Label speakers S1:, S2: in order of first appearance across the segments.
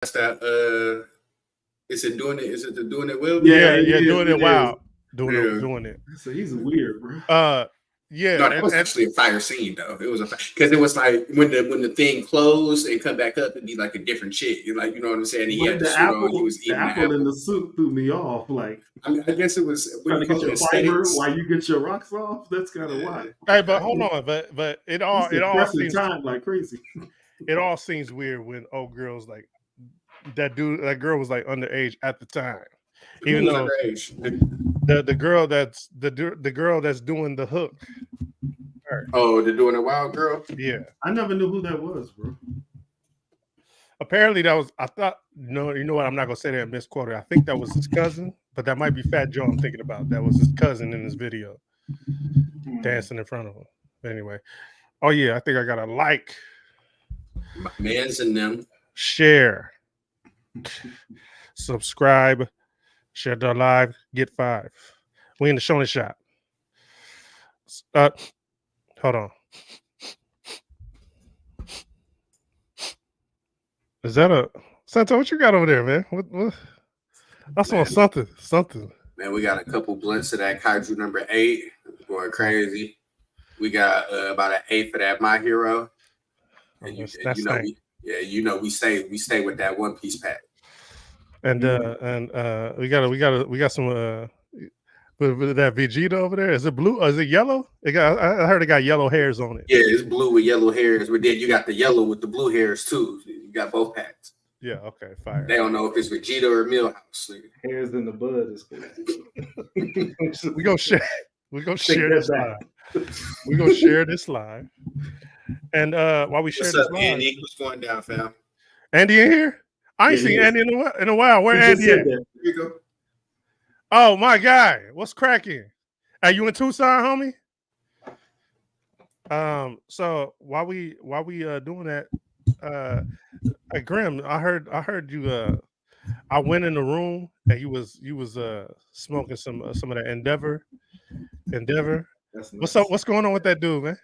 S1: That's that. Is it doing it? Is it the doing it well?
S2: Yeah,
S3: doing it wild. Doing it.
S2: So he's weird, bro.
S3: Yeah.
S1: No, that was actually a fire scene though. It was because it was like when the thing closed and come back up, it'd be like a different chick. Like you know what I'm saying? He had the suit on. He was eating
S2: the apple in the soup threw me off. Like
S1: I mean, I guess it was
S2: trying to get your fiber while you get your rocks off. That's kind of wild.
S3: Hey, but hold on, but it all seems
S2: time like crazy.
S3: It all seems weird when old girls like that girl was like underage at the time. Even though the girl that's doing the hook.
S1: Oh, they're doing a wild girl.
S3: Yeah,
S2: I never knew who that was, bro.
S3: Apparently, that was. I thought. No, you know what? I'm not gonna say that misquoted. I think that was his cousin, but that might be Fat Joe. I'm thinking about that was his cousin in this video, dancing in front of him. Anyway, oh yeah, I think I got a like.
S1: My man's in them.
S3: Share, subscribe, share the live, get 5. We in the Shonen Shop. Hold on. Is that a Santo? What you got over there, man? What? I saw something.
S1: Man, we got a couple blunts of that Kaiju number 8 going crazy. We got about an 8 for that My Hero. And we stay with that One Piece pack.
S3: And we got some with that Vegeta over there. Is it blue or is it yellow? I heard it got yellow hairs on it.
S1: Yeah, it's blue with yellow hairs, but then you got the yellow with the blue hairs too. You got both packs.
S3: Yeah, okay, fire.
S1: They don't know if it's Vegeta or Millhouse.
S2: Hairs in the bud is cool.
S3: We gonna share this live. We gonna share this live. And while we share this live,
S1: Andy? What's going down, fam?
S3: Andy in here? I ain't seen Andy in a while. Where Andy at?
S1: Here you go.
S3: Oh, my guy. What's cracking? Are you in Tucson, homie? So while we doing that, Grim, I heard you. I went in the room and you was smoking some of that Endeavor. That's nice. What's up? What's going on with that dude, man?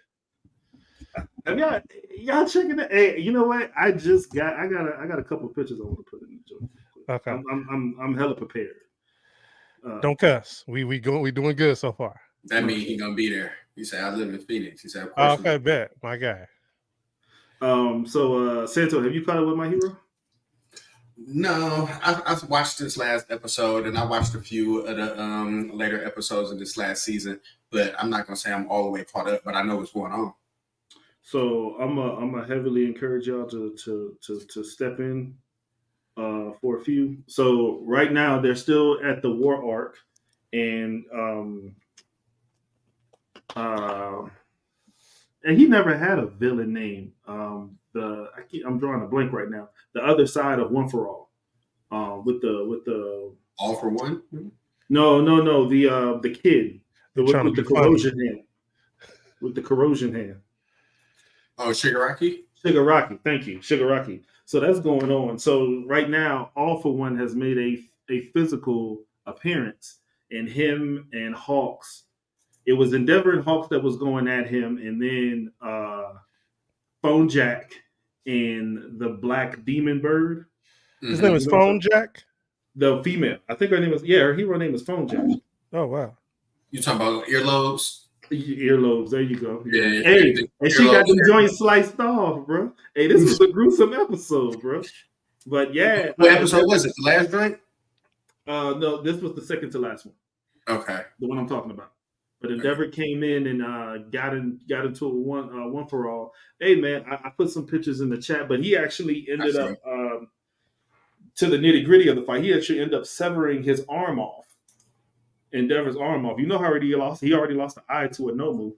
S2: Have y'all checking it? Hey, you know what? I got a couple pictures I want to put in the joint.
S3: Okay.
S2: I'm hella prepared.
S3: Don't cuss. We doing good so far.
S1: That means he gonna be there. He said, "I live in Phoenix." He said, "Of course."
S3: Okay, bet, my guy.
S2: So Santo, have you caught up with My Hero?
S1: No, I've watched this last episode, and I watched a few of the later episodes of this last season. But I'm not gonna say I'm all the way caught up. But I know what's going on.
S2: So I'm gonna heavily encourage y'all to step in for a few. So right now they're still at the war arc, and he never had a villain name. I'm drawing a blank right now. The other side of One for All, with the
S1: All for One.
S2: No, the kid with the corrosion hand. With the corrosion hand.
S1: Oh, Shigaraki?
S2: Shigaraki, thank you. Shigaraki. So that's going on. So right now, All for One has made a physical appearance, and him and Hawks. It was Endeavor and Hawks that was going at him, and then Phone Jack and the Black Demon Bird.
S3: His name is Phone Jack?
S2: The female. I think her name was, her hero name is Phone Jack.
S3: Oh, wow.
S1: You talking about earlobes?
S2: Earlobes, there you go.
S1: Yeah.
S2: Hey, and she got the joint sliced off, bro. Hey, this was a gruesome episode, bro. But yeah.
S1: What episode was it? The last joint?
S2: No, this was the second to last one.
S1: Okay.
S2: The one I'm talking about. But Endeavor came in and got into a one for all. Hey man, I put some pictures in the chat, but he actually ended up to the nitty gritty of the fight. He actually ended up severing his arm off. Endeavor's arm off. You know how he already lost the eye to a Nomu.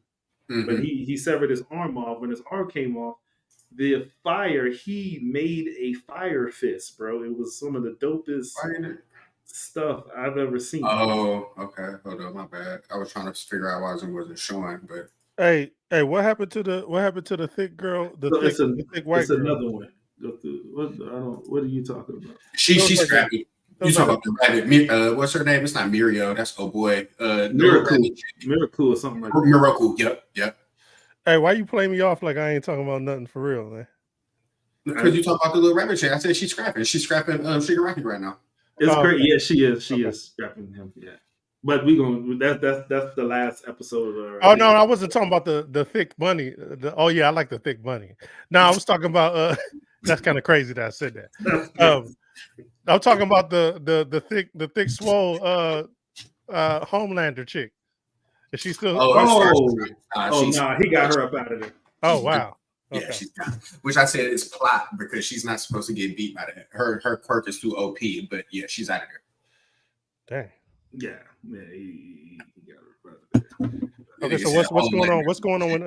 S2: Mm-hmm. But he severed his arm off. When his arm came off, the fire, he made a fire fist, bro. It was some of the dopest stuff I've ever seen.
S1: Oh, okay. Hold on, my bad. I was trying to figure out why it wasn't showing, but
S3: hey, what happened to the thick girl? The thick white
S2: it's
S3: girl?
S2: Another one. What are you talking about?
S1: She's scrappy. You talking about the rabbit? What's her name? It's not Mirio. That's boy.
S2: Miracle or something like that.
S1: Miracle. Yep.
S3: Hey, why you play me off like I ain't talking about nothing for real, man?
S1: Because you talk about the little rabbit chick. I said she's scrapping. She's scrapping Sugar Rocket right now.
S2: It's great. Yeah, she is. She is scrapping him. Yeah. But we gonna that's the last episode of
S3: Oh no, I wasn't talking about the thick bunny. Oh yeah, I like the thick bunny. No, I was talking about that's kind of crazy that I said that. I'm talking about the thick swole Homelander chick. Is she still?
S2: He got her up out of there.
S3: Oh wow.
S1: Okay. Yeah, she's got, which I said is plot because she's not supposed to get beat by that. Her quirk is too OP, but yeah, she's out of there.
S3: Dang.
S2: Yeah, he got her out of there.
S3: Okay, so what's going on? What's going on with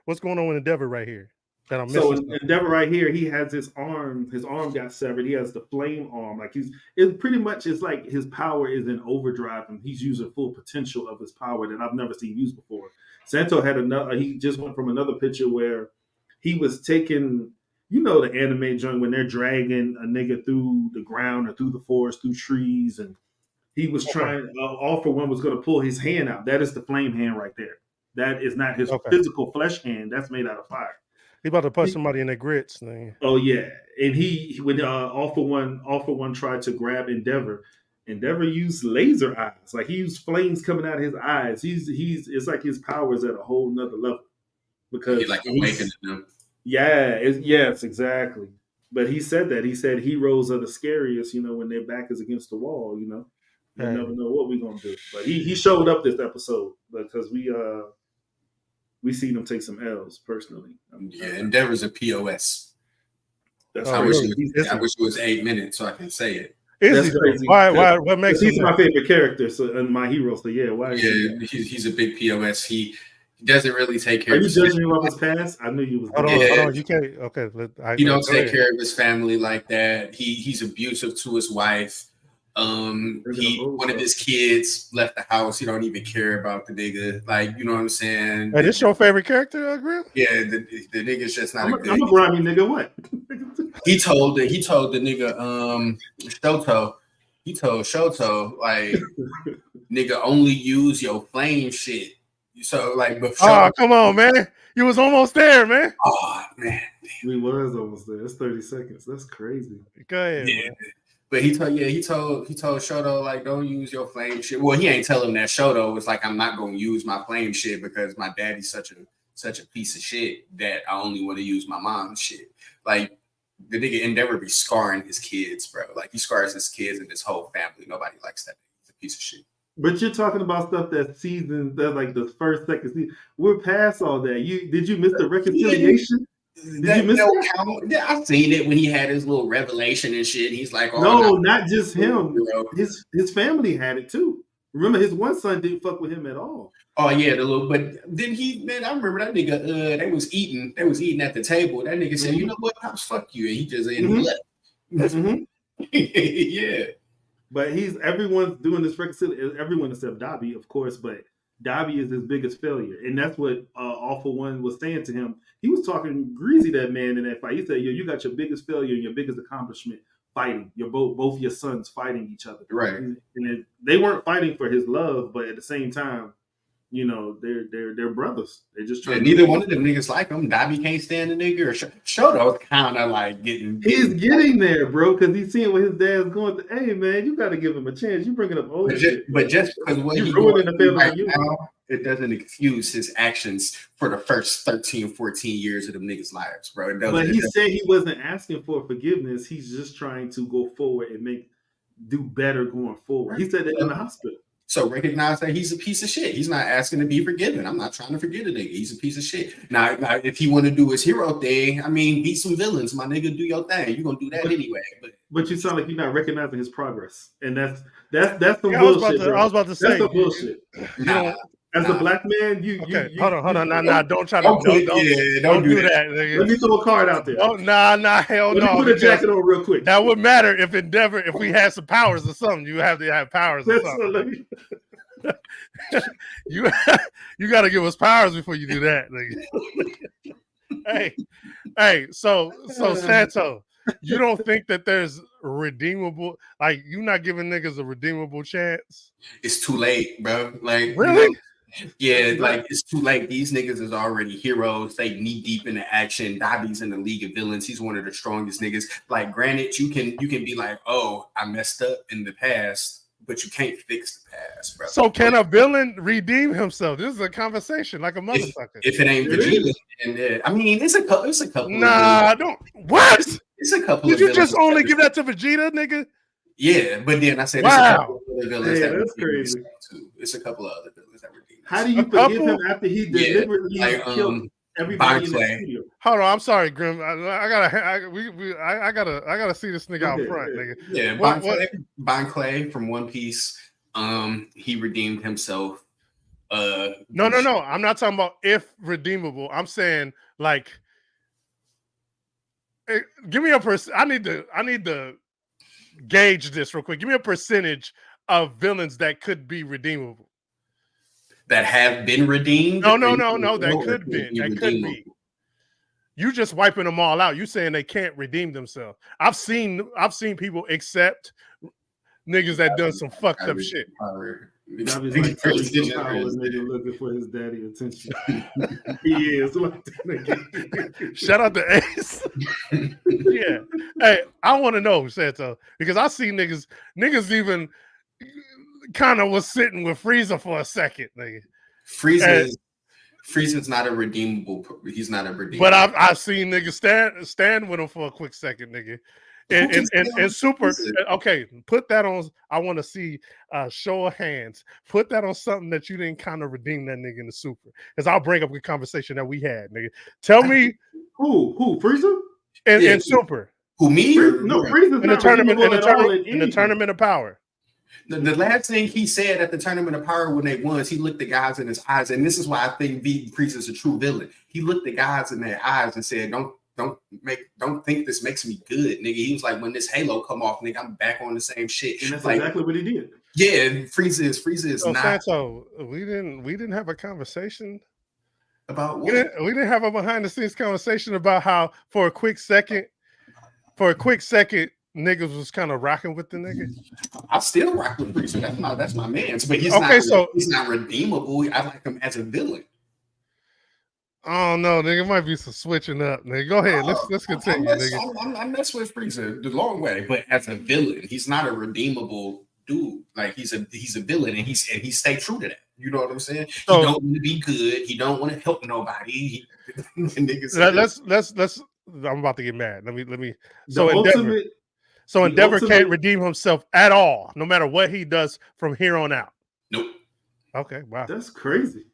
S3: what's going on with Endeavor right here? That I'm
S2: missing. So Endeavor right here, he has his arm. His arm got severed. He has the flame arm. Like it pretty much is like his power is in overdrive, and he's using full potential of his power that I've never seen used before. Santo had another. He just went from another picture where he was taking, the anime joint when they're dragging a nigga through the ground or through the forest, through trees, and he was trying. All for One was going to pull his hand out. That is the flame hand right there. That is not his physical flesh hand. That's made out of fire.
S3: He about to punch somebody in their grits. Thing.
S2: Oh yeah, and when All for One tried to grab Endeavor used laser eyes. Like he used flames coming out of his eyes. It's like his power is at a whole nother level because
S1: he's like awakening them.
S2: Yeah, yes, exactly. But he said that. He said heroes are the scariest, when their back is against the wall. You never know what we're gonna do. But he showed up this episode because we seen him take some L's personally.
S1: Endeavor's a POS. I wish it was 8 minutes so I can say it.
S2: That's crazy.
S3: Why? What makes
S2: he's my favorite character? So and my hero. So yeah, why?
S1: He's a big POS. He doesn't really take care.
S2: Are you judging him off his past? I knew you was.
S3: Hold on. You can't. Okay.
S1: He don't take care of his family like that. He's abusive to his wife. One of his kids left the house. He don't even care about the nigga. Like, you know what I'm saying?
S3: Hey, this your favorite character, Grill?
S1: Yeah, the nigga's just not a good.
S2: I'm a grimy nigga. What?
S1: He told the nigga Shoto. He told Shoto like, nigga, only use your flame shit. So like,
S3: oh come on, man, you was almost there, man.
S1: Oh man,
S2: we was almost there. It's 30 seconds. That's crazy.
S3: Go ahead.
S1: Yeah. Man. But he told Shoto like, don't use your flame shit. Well, he ain't telling him that. Shoto was like, I'm not gonna use my flame shit because my daddy's such a piece of shit that I only want to use my mom's shit. Like the nigga Endeavor be scarring his kids, bro. Like he scars his kids and his whole family. Nobody likes that. He's a piece of shit.
S2: But you're talking about stuff that like the first, second season. We're past all that. Did you miss the reconciliation?
S1: Did you miss that? I seen it when he had his little revelation and shit. He's like, oh,
S2: no, not just him. His family had it too. Remember, his one son didn't fuck with him at all.
S1: Oh yeah, but then I remember that nigga. They was eating at the table. That nigga said, you know what, Pops, fuck you, and he just left. Yeah.
S2: But everyone's doing this reconciliation. Everyone except Dobby, of course, but Dobby is his biggest failure. And that's what All for One was saying to him. He was talking greasy, that man, in that fight. He said, yo, you got your biggest failure and your biggest accomplishment fighting. You're both your sons fighting each other.
S1: Right.
S2: And they weren't fighting for his love, but at the same time, they're brothers. They're just trying.
S1: Neither one of them niggas like him. Dobby can't stand the nigga. Or Shoto's kind of like getting.
S2: He's getting there, bro, because he's seeing what his dad's going through. Hey, man, you got to give him a chance. You bringing up old shit.
S1: But just because what he's doing right now, it doesn't excuse his actions for the first 13, 14 years of them niggas' lives, bro.
S2: But he said he wasn't asking for forgiveness. He's just trying to go forward and do better going forward. He said that in the hospital.
S1: So recognize that he's a piece of shit. He's not asking to be forgiven. I'm not trying to forget a nigga. He's a piece of shit. Now if he want to do his hero thing, I mean, beat some villains, my nigga. Do your thing. You're gonna do that anyway.
S2: But you sound like you're not recognizing his progress, and that's some bullshit.
S3: I was about to say
S2: that's some bullshit. As a black man,
S3: hold on, nah, don't try to don't do that. Nigga.
S2: Let me throw a card out there.
S3: Oh, nah, hell no.
S2: Let me put a jacket on real quick.
S3: That would matter if we had some powers or something. You have to have powers or something. You got to give us powers before you do that, nigga. Hey, so Santo, you don't think that there's redeemable, like you not giving niggas a redeemable chance?
S1: It's too late, bro. Like
S3: really?
S1: Yeah, like it's too late. These niggas is already heroes. They knee deep in the action. Dobby's in the League of Villains. He's one of the strongest niggas. Like, granted, you can be like, oh, I messed up in the past, but you can't fix the past, bro.
S3: So can a villain redeem himself? This is a conversation like a motherfucker.
S1: If it ain't Vegeta, and I mean, it's a couple.
S3: Nah, don't. What?
S1: It's a couple.
S3: Did you just only give that to Vegeta, nigga?
S1: Yeah, but then I said,
S3: wow,
S1: it's a couple of villains
S2: that's crazy.
S1: Too. It's a couple of other villains that redeem.
S2: How do you forgive him after he deliberately killed everybody in the studio?
S3: Hold on, I'm sorry, Grim. I gotta see this nigga out front, nigga.
S1: Yeah, Bon Clay from One Piece. He redeemed himself.
S3: No. I'm not talking about if redeemable. I'm saying like, give me a I need to gauge this real quick. Give me a percentage of villains that could be redeemable.
S1: That have been redeemed?
S3: No. That could be. You just wiping them all out. You saying they can't redeem themselves. I've seen people accept niggas that done some fucked up shit.
S2: Bobby's like nigga looking for his daddy attention. He is like that.
S3: Shout out to Ace. Yeah. Hey, I want to know, Santo, because I see niggas even kind of was sitting with Frieza for a second, nigga.
S1: Frieza's not a redeemable. He's not a redeemable.
S3: But I've seen niggas stand with him for a quick second, nigga. And super. Okay, put that on. I want to see show of hands. Put that on something that you didn't kind of redeem that nigga in the super. Because I'll bring up the conversation that we had, nigga. Tell me
S2: who Frieza
S3: and super.
S1: Who me?
S2: No, Frieza's
S3: in the tournament. In the tournament of power.
S1: The last thing he said at the tournament of power when they won, he looked the guys in his eyes, and this is why I think Frieza's a true villain. He looked the guys in their eyes and said, Don't think this makes me good, nigga. He was like, when this Halo come off, nigga, I'm back on the same shit.
S2: And that's
S1: like,
S2: exactly what he did.
S1: Yeah, Frieza is not.
S3: Santo, we didn't have a conversation
S1: about what?
S3: We didn't have a behind the scenes conversation about how for a quick second, niggas was kind of rocking with the nigga.
S1: I still rock with Frieza. That's my man. But he's not redeemable. I like him as a villain.
S3: Oh no, nigga, might be some switching up, nigga. Go ahead, let's continue, nigga.
S1: I mess with Frieza the long way, but as a villain, he's not a redeemable dude. Like he's a villain, and he stay true to that. You know what I'm saying? So, he don't want to be good. He don't want to help nobody.
S3: Let's. I'm about to get mad. Let me. So Endeavor can't redeem himself at all, no matter what he does from here on out.
S1: Nope.
S3: Okay, wow,
S2: that's crazy.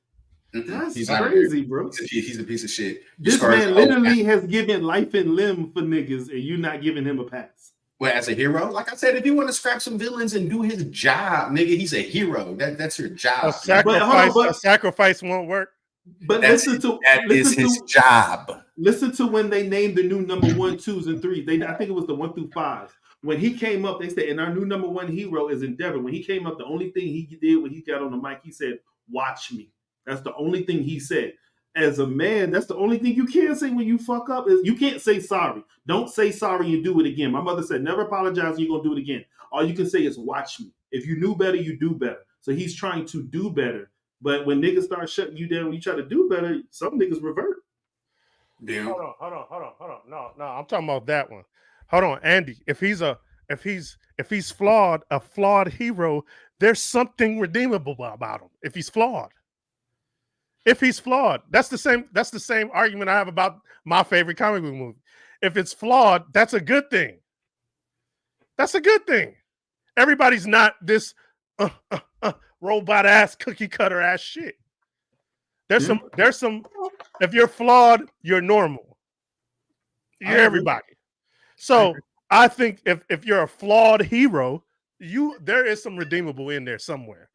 S1: He's
S2: crazy, bro.
S1: He's a piece of shit.
S2: This man literally has given life and limb for niggas, and you not giving him a pass.
S1: Well, as a hero, like I said, if you want to scrap some villains and do his job, nigga, he's a hero. That's your job.
S3: A sacrifice won't work.
S2: But listen to
S1: his job.
S2: Listen to when they named the new number 1, 2s, and 3s. I think it was the 1 through 5s. When he came up, they said, and our new number 1 hero is Endeavor. When he came up, the only thing he did when he got on the mic, he said, "Watch me." That's the only thing he said. As a man, that's the only thing you can say when you fuck up is you can't say sorry. Don't say sorry and do it again. My mother said, never apologize, you're going to do it again. All you can say is watch me. If you knew better, you do better. So he's trying to do better. But when niggas start shutting you down, when you try to do better, some niggas revert.
S1: Damn.
S3: Hold on. No, I'm talking about that one. Hold on, Andy. If he's flawed, a flawed hero, there's something redeemable about him. If he's flawed, that's the same argument I have about my favorite comic book movie. If it's flawed, that's a good thing. That's a good thing. Everybody's not this robot ass, cookie cutter ass shit. There's some. If you're flawed, you're normal. You're everybody. So I think if you're a flawed hero, there is some redeemable in there somewhere.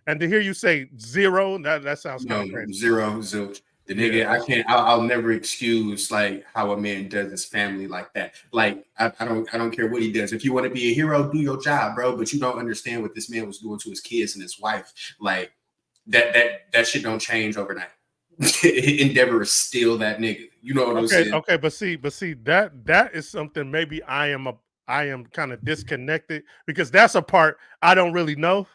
S3: And to hear you say 0, that sounds kind of crazy.
S1: 0, zilch. The nigga, I'll never excuse like how a man does his family like that. Like I don't care what he does. If you want to be a hero, do your job, bro. But you don't understand what this man was doing to his kids and his wife. Like that shit don't change overnight. Endeavor is still that nigga. You know what I'm saying?
S3: Okay, but see that is something maybe I am kind of disconnected because that's a part I don't really know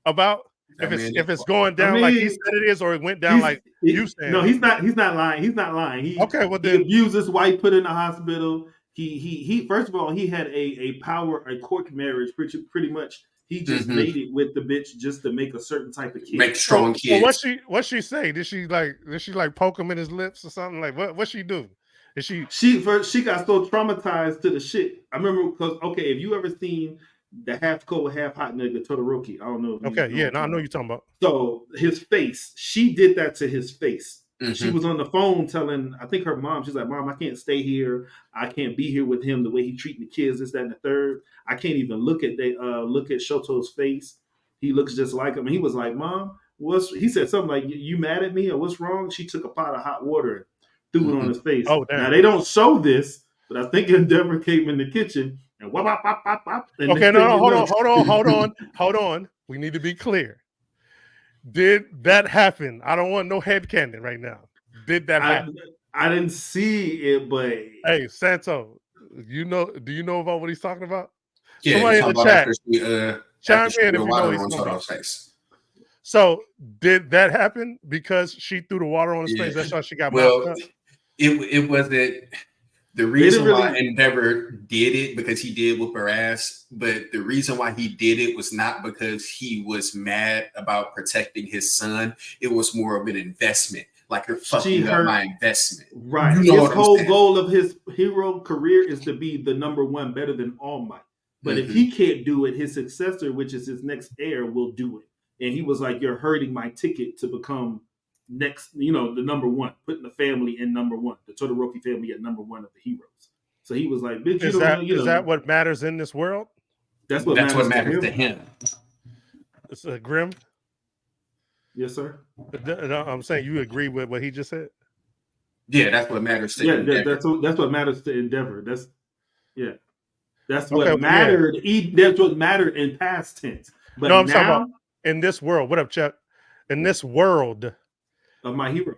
S3: about. if it's going down like he said it is, or it went down like you said.
S2: No, he's not lying. He's not lying. He abused his wife, put in the hospital. He first of all, he had a court marriage, pretty much. He just made it with the bitch just to make a certain type of kid.
S1: Make strong kids.
S3: So what she say? Did she poke him in his lips or something? Like what she do? She got
S2: so traumatized to the shit. I remember because if you ever seen the half cold, half hot nigga Todoroki, I don't know.
S3: I know you're talking about.
S2: So his face, she did that to his face. She was on the phone telling, I think her mom, she's like, Mom, I can't stay here. I can't be here with him the way he treating the kids, this, that, and the third. I can't even look at Shoto's face. He looks just like him. And he was like, Mom, he said something like, you mad at me or what's wrong? She took a pot of hot water and threw it on his face.
S3: Oh, damn.
S2: Now they don't show this, but I think Endeavor came in the kitchen and wop, wop, wop, wop, wop.
S3: Okay, no, hold on. We need to be clear. Did that happen? I don't want no headcanon right now. Did that happen?
S2: I didn't see it, but
S3: hey, Santo, do you know about what he's talking about?
S1: Yeah,
S3: somebody in the chat. Chime in if you know what he's talking about. So did that happen because she threw the water on his face? That's why she got mopped up?
S1: It wasn't. The reason why Endeavor did it because he did whoop her ass, but the reason why he did it was not because he was mad about protecting his son. It was more of an investment, like you're fucking up my investment.
S2: Right. His whole goal of his hero career is to be the number one, better than All Might. But if he can't do it, his successor, which is his next heir, will do it. And he was like, "You're hurting my ticket to become." Next, the number one, putting the family in number one, the Todoroki family at number one of the heroes. So he was like, "Bitch,
S3: is that what matters in this world?"
S2: That's what matters to him.
S3: It's Grim.
S2: Yes, sir.
S3: I'm saying you agree with what he just said.
S1: Yeah, that's what matters to Endeavor.
S2: That's what matters to Endeavor. That's what mattered. Yeah. That's what mattered in past tense. But
S3: I'm talking about in this world. What up, Chuck? In this world
S2: of my hero,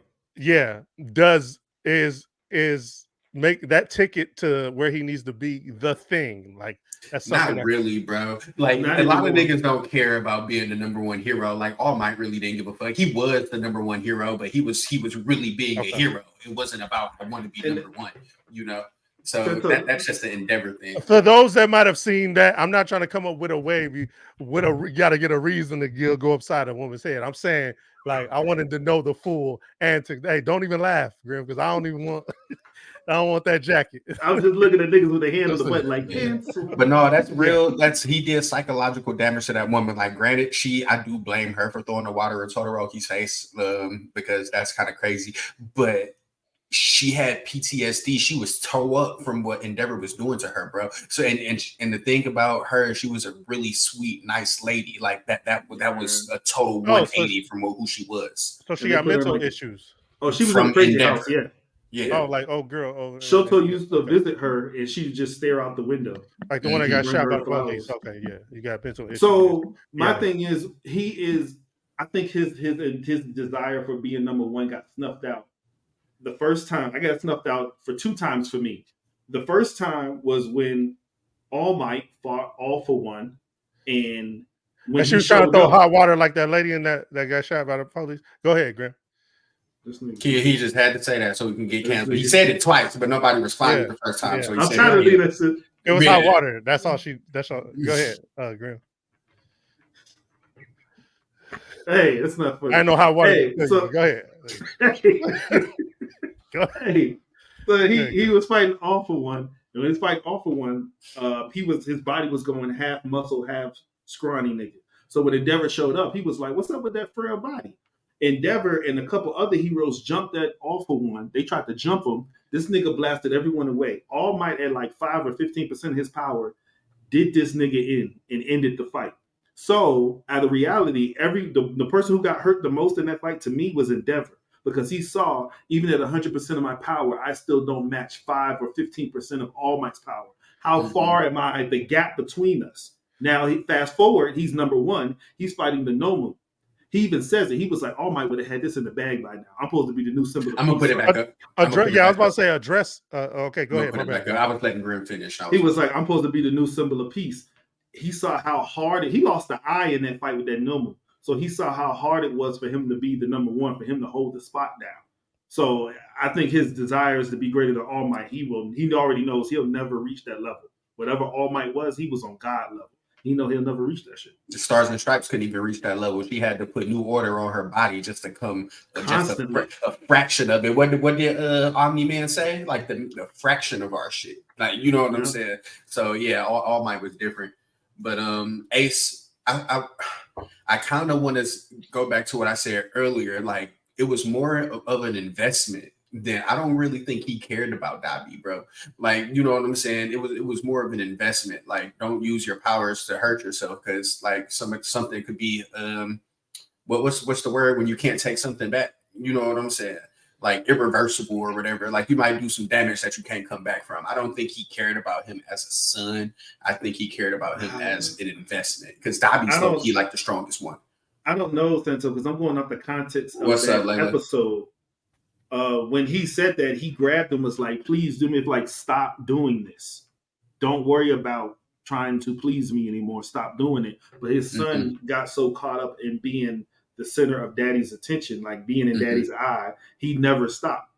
S3: is make that ticket to where he needs to be the thing. Like that's
S1: not really, bro. Like a lot of niggas don't care about being the number one hero. Like All Might really didn't give a fuck. He was the number one hero, but he was really being a hero. It wasn't about I want to be number one, So that's just the Endeavor thing.
S3: For those that might have seen that, I'm not trying to come up with a way. You got to get a reason to go upside a woman's head. I'm saying, like, I wanted to know the full answer. Hey, don't even laugh, Grim, because I don't want that jacket.
S2: I was just looking at niggas with their hand on the butt, like,
S1: but no, that's real. He did psychological damage to that woman. Like, granted, I do blame her for throwing the water in Todoroki's face, because that's kind of crazy. But she had PTSD. She was tore up from what Endeavor was doing to her, bro. So and the thing about her, she was a really sweet, nice lady. Like that was a total 180 from who she was.
S3: So she got mental issues.
S2: Oh, she was in a crazy house.
S1: Yeah.
S3: Oh, like girl.
S2: Shoto used to visit her, and she'd just stare out the window.
S3: Like the one that got shot by the police. Okay, yeah, you got mental issues.
S2: So my thing is, I think his desire for being number one got snuffed out. The first time I got snuffed out for 2 times for me. The first time was when All Might fought All for One, and when
S3: she was trying to throw hot water like that lady in that got shot by the police. Go ahead, Grim.
S1: He just had to say that so we can get canceled. He said it twice, but nobody responded the first time. So
S2: I'm trying to do that shit.
S3: It was hot water. That's all. Go ahead, Grim.
S2: Hey, it's not funny.
S3: I know hot water. Hey, so, go ahead.
S2: So he was fighting All for One. And when he was fighting All for One, his body was going half muscle, half scrawny nigga. So when Endeavor showed up, he was like, "What's up with that frail body?" Endeavor and a couple other heroes jumped at All for One. They tried to jump him. This nigga blasted everyone away. All Might at like 5 or 15% of his power did this nigga in and ended the fight. So out of reality, the person who got hurt the most in that fight to me was Endeavor. Because he saw, even at 100% of my power, I still don't match 5 or 15% of All Might's power. How far am I? The gap between us. Now, fast forward, he's number one. He's fighting the Nomu. He even says it. He was like, All Might would have had this in the bag by now. I'm supposed to be the new symbol.
S1: I'm going to put it back up.
S3: I was about to say address. Okay, go ahead.
S1: I was letting Grim finish.
S2: He was like, I'm supposed to be the new symbol of peace. He saw how hard he lost the eye in that fight with that Nomu. So he saw how hard it was for him to be the number one, for him to hold the spot down. So I think his desire is to be greater than All Might. He already knows he'll never reach that level. Whatever All Might was, he was on God level. He know he'll never reach that shit.
S1: The Stars and Stripes couldn't even reach that level. She had to put new order on her body just to come
S2: Constantly.
S1: just a fraction of it. What did Omni Man say? Like the fraction of our shit. Like, you know what I'm saying? So yeah, All Might was different. But Ace, I kind of want to go back to what I said earlier. Like, it was more of an investment. Then I don't really think he cared about Dobby, bro. Like, you know what I'm saying? It was more of an investment. Like, don't use your powers to hurt yourself, because like something could be what's the word when you can't take something back? You know what I'm saying? Like irreversible or whatever. Like, you might do some damage that you can't come back from. I don't think he cared about him as a son. I think he cared about him as an investment, because Dobby's low key like the strongest one.
S2: I don't know, Sento, because I'm going off the context of that episode. When he said that, he grabbed him, was like, please do me, like, stop doing this. Don't worry about trying to please me anymore. Stop doing it. But his son got so caught up in being the center of daddy's attention, like being in daddy's eye, he never stopped.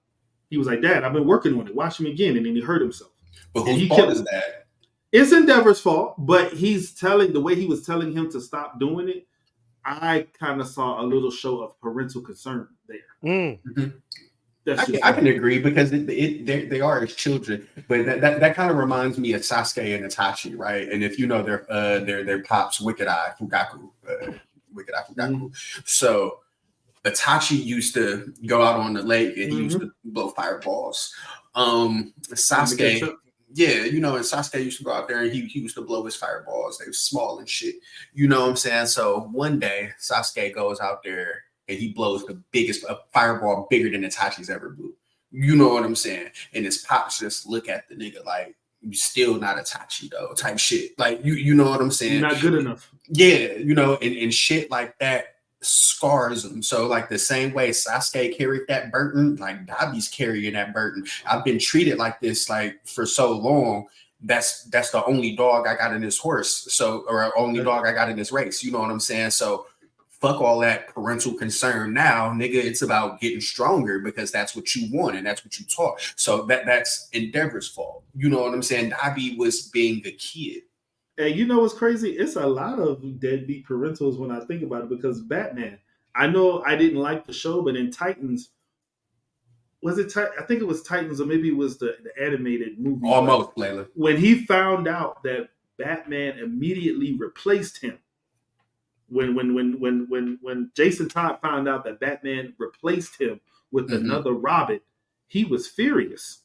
S2: He was like, Dad, I've been working on it. Watch him again. And then he hurt himself.
S1: But whose fault is that?
S2: It's Endeavor's fault, but the way he was telling him to stop doing it, I kind of saw a little show of parental concern there.
S1: I can agree, because they are his children, but that kind of reminds me of Sasuke and Itachi, right? And if you know their pops, Wicked Eye Fugaku. So Itachi used to go out on the lake and he used to blow fireballs. Sasuke, yeah, you know, and Sasuke used to go out there and he used to blow his fireballs. They were small and shit. You know what I'm saying? So one day Sasuke goes out there and he blows the biggest fireball, bigger than Itachi's ever blew. You know what I'm saying? And his pops just look at the nigga like, you still not Itachi though, type shit. Like, you know what I'm saying?
S2: You're not good enough.
S1: Yeah, you know, and shit like that scars him. So like the same way Sasuke carried that burden, like Dobby's carrying that burden. I've been treated like this like for so long. That's the only dog I got in this horse. So, or only dog I got in this race. You know what I'm saying? So fuck all that parental concern now, nigga. It's about getting stronger, because that's what you want and that's what you taught. So that's Endeavor's fault. You know what I'm saying? Dobby was being the kid.
S2: And you know what's crazy? It's a lot of deadbeat parentals when I think about it, because Batman, I know I didn't like the show, but in Titans, I think it was Titans, or maybe it was the animated movie.
S1: Almost, Layla.
S2: When he found out that Batman immediately replaced him, when Jason Todd found out that Batman replaced him with another Robin, he was furious.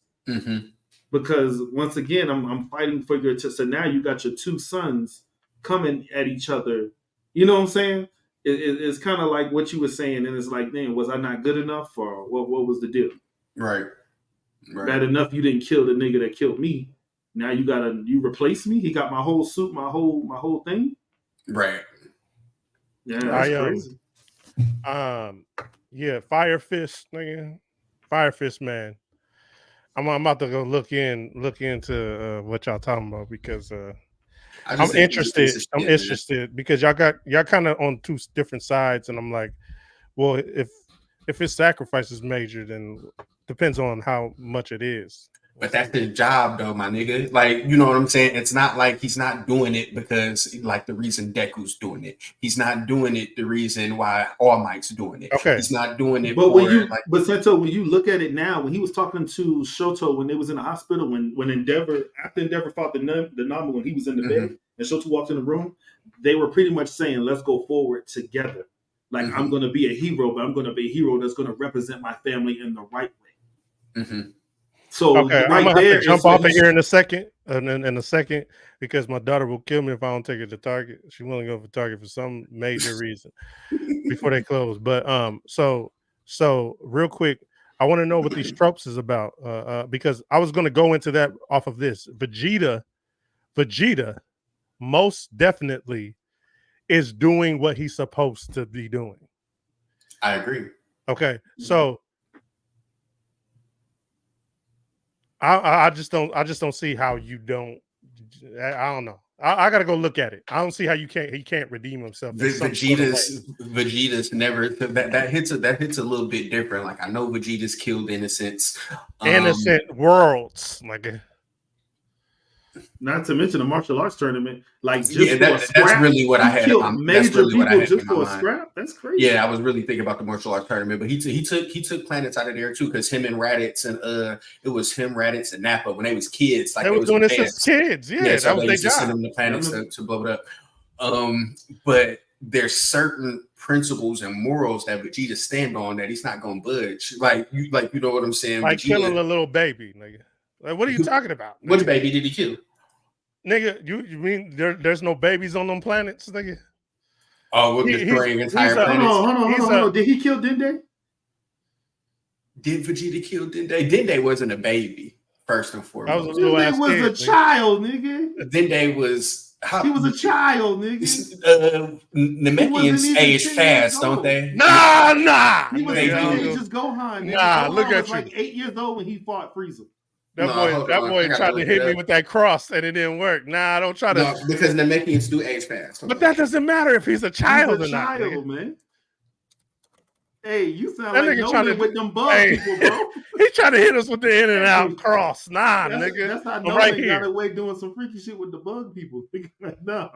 S2: Because once again, I'm fighting for your. So now you got your two sons coming at each other. You know what I'm saying? It's kind of like what you were saying, and it's like, man, was I not good enough, or what was the deal?
S1: Right.
S2: Bad enough you didn't kill the nigga that killed me. Now you replace me. He got my whole suit, my whole thing.
S1: Right.
S2: Yeah, that's crazy.
S3: Yeah, Fire Fist, nigga. Fire Fist, man. I'm about to go look into what y'all talking about, because I'm interested. I'm interested because y'all kind of on two different sides, and I'm like, well, if his sacrifice is major, then depends on how much it is.
S1: But that's his job, though, my nigga. Like, you know what I'm saying? It's not like he's not doing it because, like, the reason Deku's doing it. He's not doing it the reason why All Might's doing it.
S3: Okay.
S1: He's not doing it.
S2: But but Sento, when you look at it now, when he was talking to Shoto when they was in the hospital, when after Endeavor fought the Nama, when he was in the bed and Shoto walked in the room, they were pretty much saying, "Let's go forward together." Like, I'm going to be a hero, but I'm going to be a hero that's going to represent my family in the right way. So
S3: okay, I'm gonna have to jump off of here in a second, because my daughter will kill me if I don't take her to Target. She won't go for Target for some major reason before they close. But so real quick, I want to know what these tropes is about, because I was going to go into that off of this. Vegeta, most definitely is doing what he's supposed to be doing.
S1: I agree.
S3: Okay, so. I just don't see how you don't. I don't know. I gotta go look at it. I don't see how he can't redeem himself.
S1: Vegeta's never that hits a little bit different. Like I know Vegeta's killed innocents,
S3: innocent worlds. Like
S2: not to mention the martial arts tournament. Like
S1: that's really what I had.
S2: Major people just for a scrap. That's crazy.
S1: Yeah, I was really thinking about the martial arts tournament, but he took planets out of there too, because him and Raditz and it was him, Raditz, and Nappa when they was kids. Like
S3: they was doing this as kids. Yeah,
S1: so
S3: that was
S1: they
S3: their
S1: used to
S3: job.
S1: send them to planets to blow it up. But there's certain principles and morals that Vegeta stand on that he's not gonna budge. Like you know what I'm saying?
S3: Like
S1: Vegeta,
S3: killing a little baby, nigga. Like what are you talking about?
S1: Which baby did he kill?
S3: Nigga, you mean there's no babies on them planets, nigga?
S1: Oh, we're destroying entire planets.
S2: Hold on. Did he kill Dende?
S1: Did Vegeta kill Dende? Dende wasn't a baby, first and foremost.
S2: Dende was a child, nigga.
S1: Dende was...
S2: He was a child, nigga.
S1: Namekians age fast, don't they?
S3: Nah.
S2: He was just Gohan.
S3: Nah,
S2: Gohan
S3: look at
S2: was like 8 years old when he fought Frieza.
S3: That boy tried to hit me with that cross and it didn't work. Nah, don't try to.
S1: No, because Namekians do age fast.
S3: But that doesn't matter if he's a child or not.
S2: Man. Hey, you sound like Nolan with them bug people, bro.
S3: He trying to hit us with the in and out cross. Nah, nigga.
S2: That's how Nolan got away doing some freaky shit with the bug people. No.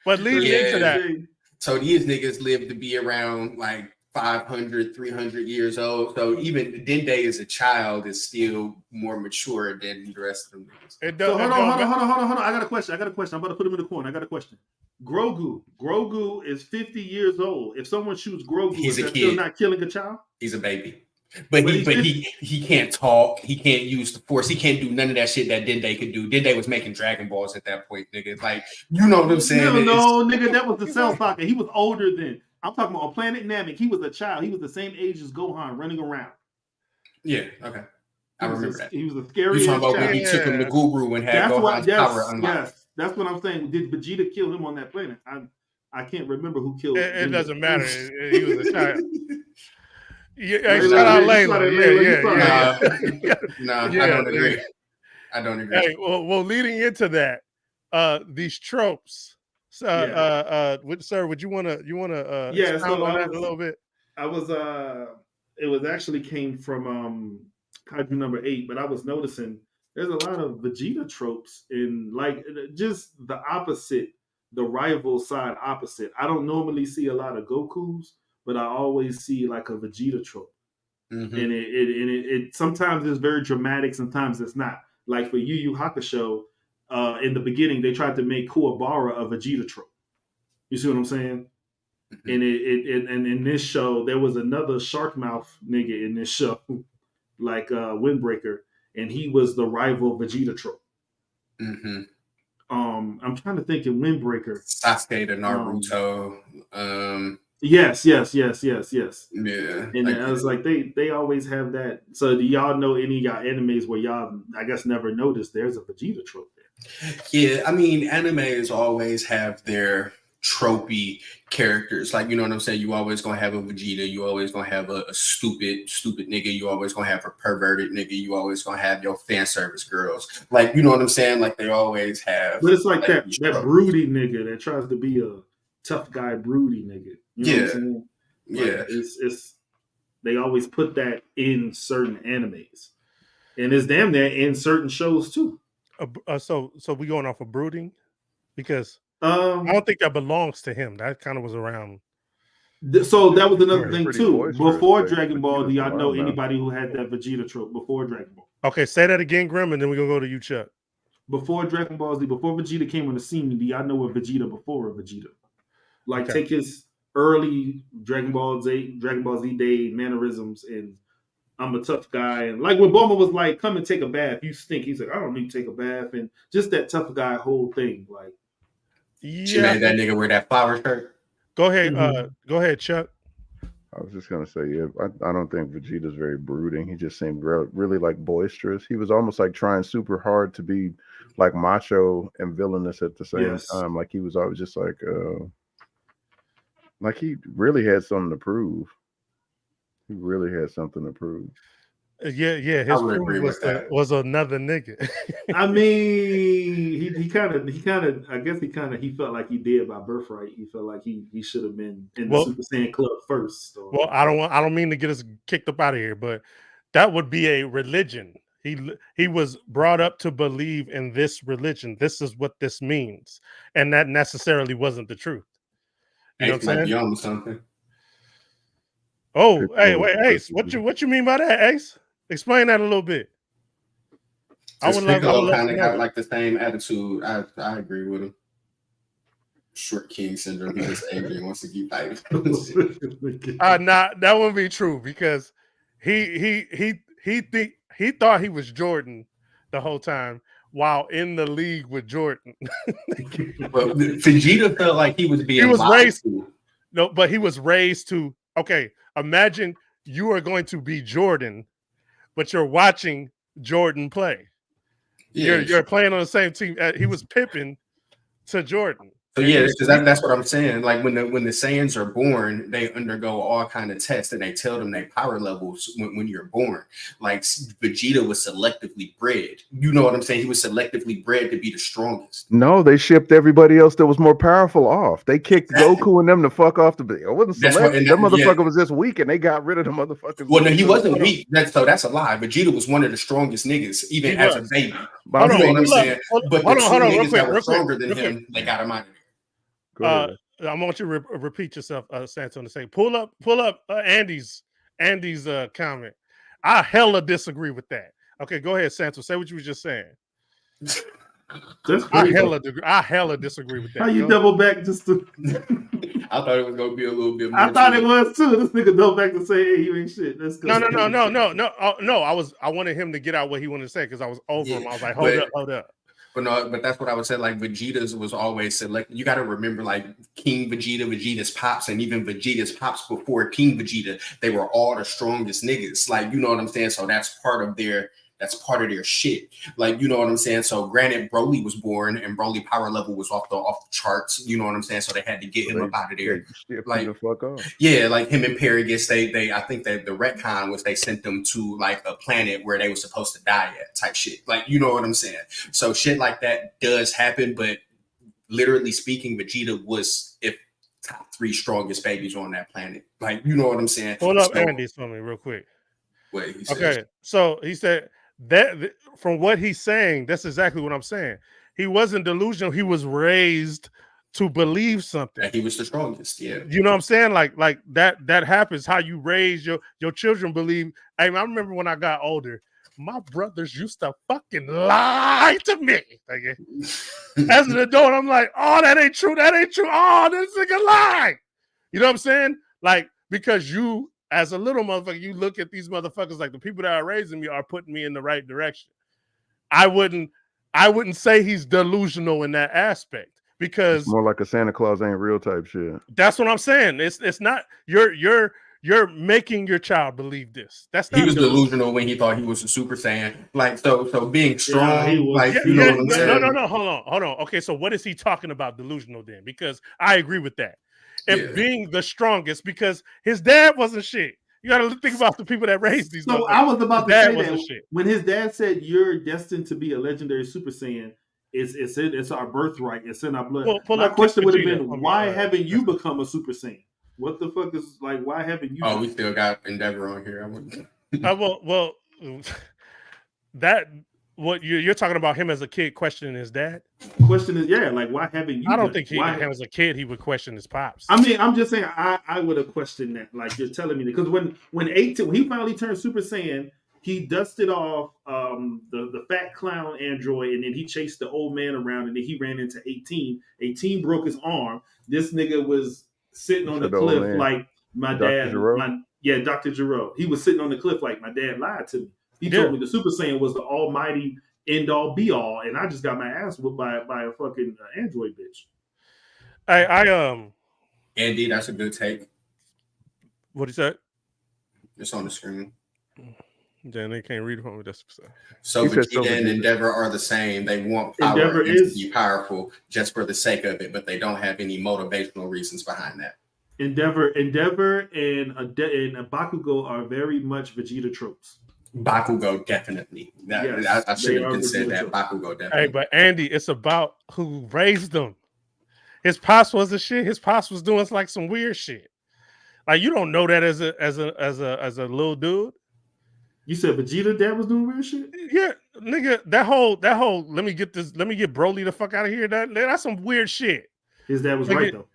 S3: But leading into that.
S1: So these niggas live to be around like 500, 300 years old. So even Dende as a child is still more mature than the rest of them niggas.
S2: Hold on. I got a question. I'm about to put him in the corner. I got a question. Grogu is 50 years old. If someone shoots Grogu, is that still not killing a child?
S1: He's a baby. But he can't talk. He can't use the force. He can't do none of that shit that Dende could do. Dende was making Dragon Balls at that point, nigga. Like, you know what I'm saying?
S2: No, nigga, that was the Cell Socket. He was older then. I'm talking about on Planet Namek. He was a child. He was the same age as Gohan running around.
S1: Yeah, okay. I remember that.
S2: He was a scary.
S1: You talking about when he took him to Guru and had Gohan's power unlocked?
S2: Yes, that's what I'm saying. Did Vegeta kill him on that planet? I can't remember who killed him.
S3: It doesn't matter. He was a child. Yeah, shout out Layla.
S1: No, I don't agree.
S3: Hey, well, leading into that, these tropes. Sir, would you want to expound on that a little bit?
S2: It was actually came from Kaiju number 8, but I was noticing there's a lot of Vegeta tropes in like just the opposite, the rival side opposite. I don't normally see a lot of Gokus, but I always see like a Vegeta trope. Mm-hmm. And it sometimes it's very dramatic, sometimes it's not. Like for Yu Yu Hakusho, in the beginning, they tried to make Kuwabara a Vegeta trope. You see what I'm saying? Mm-hmm. And in this show, there was another shark mouth nigga in this show, like Windbreaker, and he was the rival Vegeta trope. Mm-hmm. I'm trying to think of Windbreaker.
S1: Sasuke to Naruto.
S2: Yes. Yeah. And
S1: like,
S2: I was like, they always have that. So do y'all know any of y'all animes where y'all, I guess, never noticed there's a Vegeta trope there?
S1: Yeah, I mean, animes always have their tropey characters. Like, you know what I'm saying? You always gonna have a Vegeta. You always gonna have a stupid nigga. You always gonna have a perverted nigga. You always gonna have your fan service girls. Like, you know what I'm saying? Like, they always have.
S2: But it's like that broody nigga that tries to be a tough guy, broody nigga. You know what I'm saying? Like, it's they always put that in certain animes, and it's damn near in certain shows too.
S3: So we going off of brooding because I don't think that belongs to him. That kind of was around.
S2: So that was another thing too. Before Dragon Ball, do y'all know anybody who had that Vegeta trope before Dragon Ball?
S3: Okay, say that again, Grim, and then we're gonna go to you, Chuck.
S2: Before Dragon Ball Z, before Vegeta came on the scene, do y'all know a Vegeta before a Vegeta? Like take his early Dragon Ball Z day mannerisms and I'm a tough guy. And like when Bulma was like, come and take a bath, you stink. He's like, I don't need to take a bath. And just that tough guy whole thing. Like,
S1: she made that nigga wear that flower shirt.
S3: Go ahead. Go ahead, Chuck.
S4: I was just going to say, I don't think Vegeta's very brooding. He just seemed really like boisterous. He was almost like trying super hard to be like macho and villainous at the same time. Like he was always just like he really had something to prove. He really had something to prove.
S3: Yeah. His proof was another nigga.
S2: I mean, he kind of. I guess he felt like he did by birthright. He felt like he should have been in the Super Saiyan Club first.
S3: Well, I don't mean to get us kicked up out of here, but that would be a religion. He was brought up to believe in this religion. This is what this means, and that necessarily wasn't the truth. You know what I'm saying?
S1: Something.
S3: Oh, hey, wait, Ace. What you mean by that, Ace? Explain that a little bit.
S1: I would love kind of got like the same attitude. I agree with him. Short king syndrome. He just angry and wants to keep fighting.
S3: That wouldn't be true because he thought he was Jordan the whole time while in the league with Jordan.
S1: But Vegeta felt like he was being
S3: raised to. No, but he was raised to. Okay, imagine you are going to be Jordan, but you're watching Jordan play. Yeah, you're playing on the same team. He was Pippen to Jordan.
S1: So yeah, that's what I'm saying. Like when the Saiyans are born, they undergo all kind of tests, and they tell them their power levels when you're born. Like Vegeta was selectively bred. You know what I'm saying? He was selectively bred to be the strongest.
S4: No, they shipped everybody else that was more powerful off. They kicked Goku and them the fuck off the. It wasn't selective. That motherfucker was just weak, and they got rid of the motherfuckers.
S1: Well, no, he wasn't weak. That's a lie. Vegeta was one of the strongest niggas, even as a baby.
S3: Hold on,
S1: niggas that were stronger than him, they got him out of there.
S3: I want you to repeat yourself, Santo, to say pull up Andy's comment. I hella disagree with that. Okay, go ahead, Santo. Say what you were just saying. I hella disagree with that.
S2: How you double back just to?
S1: I thought it was gonna be a little bit more.
S2: I thought it was too. This nigga double back to say, "Hey, you ain't shit." Let's go.
S3: No. I wanted him to get out what he wanted to say because I was over him. I was like, hold up.
S1: But that's what I would say. Like Vegeta's was always selected. You got to remember, like King Vegeta, Vegeta's pops, and even Vegeta's pops before King Vegeta, they were all the strongest niggas. Like, you know what I'm saying? So that's part of their shit. Like, you know what I'm saying? So granted, Broly was born and Broly power level was off the charts. You know what I'm saying? So they had to get him up out of there. Like, yeah, like him and Paragus, they I think that the retcon was they sent them to like a planet where they were supposed to die at type shit. Like, you know what I'm saying? So shit like that does happen, but literally speaking, Vegeta was top 3 strongest babies on that planet. Like, you know what I'm saying?
S3: Hold up, Andy's for me real quick.
S1: Wait,
S3: okay, so he said that from what he's saying, that's exactly what I'm saying. He wasn't delusional. He was raised to believe something.
S1: That he was the strongest. Yeah,
S3: you know what I'm saying? Like that happens. How you raise your children believe. I remember when I got older, my brothers used to fucking lie to me. Like, as an adult, I'm like, oh, that ain't true. Oh, this nigga lie. You know what I'm saying? Like, because you, as a little motherfucker, you look at these motherfuckers like the people that are raising me are putting me in the right direction. I wouldn't say he's delusional in that aspect because
S4: it's more like a Santa Claus ain't real type shit.
S3: That's what I'm saying. It's not you're making your child believe this. That's not
S1: he was delusional when he thought he was a Super Saiyan. Like so being strong. You know what I'm saying?
S3: No. Hold on. Okay, so what is he talking about delusional then? Because I agree with that. And being the strongest, because his dad wasn't shit. You got to think about the people that raised these.
S2: So I was about to say that when his dad said you're destined to be a legendary Super Saiyan, it's our birthright. It's in our blood. My question would have been, why haven't you become a Super Saiyan? What the fuck is like? Why haven't you?
S1: Oh, we still got Endeavor on here.
S3: Well, that. What you're talking about him as a kid questioning his dad?
S2: Question is, like, why haven't you?
S3: I don't think as a kid he would question his pops.
S2: I mean, I'm just saying I would have questioned that. Like you're telling me that because when he finally turned Super Saiyan, he dusted off the fat clown android, and then he chased the old man around, and then he ran into 18. 18 broke his arm. This nigga was sitting on the cliff like my dad. Dr. Giro. He was sitting on the cliff like my dad lied to me. He told me the Super Saiyan was the almighty end all be all, and I just got my ass whooped by a fucking android bitch.
S1: Andy, that's a good take.
S3: What is that?
S1: It's on the screen.
S3: Then they can't read it from me. That's
S1: so Vegeta and Endeavor are the same. They want power to be powerful just for the sake of it, but they don't have any motivational reasons behind that.
S2: Endeavor and Bakugo are very much Vegeta tropes.
S1: Bakugo definitely.
S2: Yes,
S1: I should
S2: they
S1: have
S2: are
S1: just said
S2: Vegeta
S1: that.
S2: children.
S1: Bakugo definitely.
S3: Hey, but Andy, it's about who raised them. His pops was the shit. His pops was doing like some weird shit. Like you don't know that as a little dude.
S2: You said Vegeta dad was doing weird shit?
S3: Yeah, nigga, that whole let me get Broly the fuck out of here. That's some weird shit.
S2: His dad was
S3: Nigga,
S2: right though.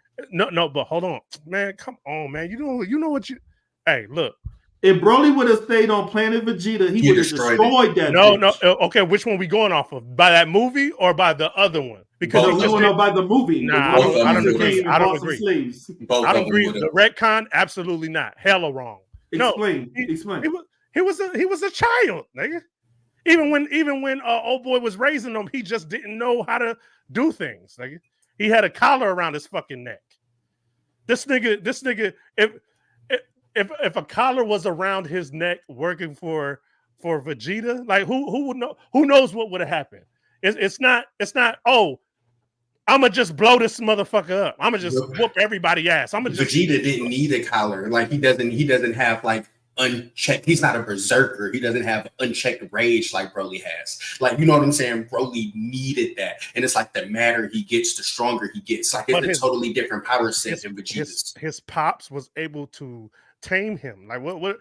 S3: No, but hold on. Man, come on, man. You know what you hey, look.
S2: If Broly would have stayed on planet Vegeta, he would have destroyed that
S3: No,
S2: bitch.
S3: no. Okay, which one we going off of? By that movie or by the other one? Because
S2: no, we going off by the movie.
S3: Nah,
S2: I
S3: don't agree. I don't agree.
S1: Both
S3: I don't agree. The retcon, absolutely not. Hella wrong.
S2: Explain.
S3: He was a child, nigga. Even when old boy was raising him, he just didn't know how to do things, nigga. He had a collar around his fucking neck. This nigga, if a collar was around his neck working for Vegeta, like who would know? Who knows what would have happened? It's not. Oh, I'ma just blow this motherfucker up. I'ma just whoop everybody ass.
S1: Vegeta didn't need a collar. Like he doesn't have like unchecked. He's not a berserker. He doesn't have unchecked rage like Broly has. Like, you know what I'm saying? Broly needed that. And it's like the madder he gets, the stronger he gets. Like it's a totally different power set than Vegeta's.
S3: His pops was able to tame him. Like what?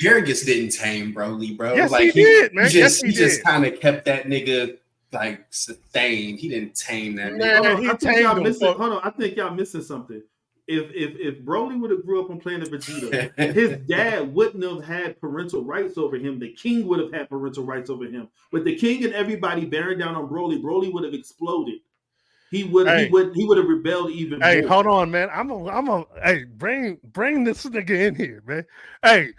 S1: Paragus didn't tame Broly, bro.
S3: Yes,
S1: like
S3: he did, man.
S1: He just kind of kept that nigga like sustained. He didn't tame that nigga.
S2: I think y'all missing something. If Broly would have grew up on planet Vegeta, his dad wouldn't have had parental rights over him. The king would have had parental rights over him. With the king and everybody bearing down on Broly would have exploded. He would have rebelled even more.
S3: Hey, hold on, man. I'm a hey, bring this nigga in here, man. Hey,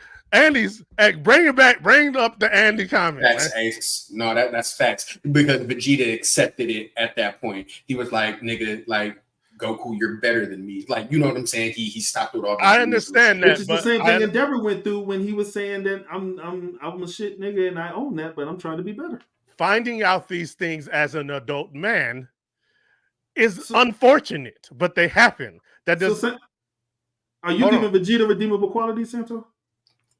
S3: bring it back. Bring up the Andy comment.
S1: Facts, Ace. No, that's facts. Because Vegeta accepted it at that point. He was like, nigga, like, Goku, you're better than me. Like, you know what I'm saying? He stopped with all.
S3: I understand that,
S2: which is the same thing Endeavor went through when he was saying that I'm a shit nigga and I own that, but I'm trying to be better.
S3: Finding out these things as an adult man is unfortunate, but they happen. That does.
S2: Are you giving Vegeta redeemable qualities, Santo?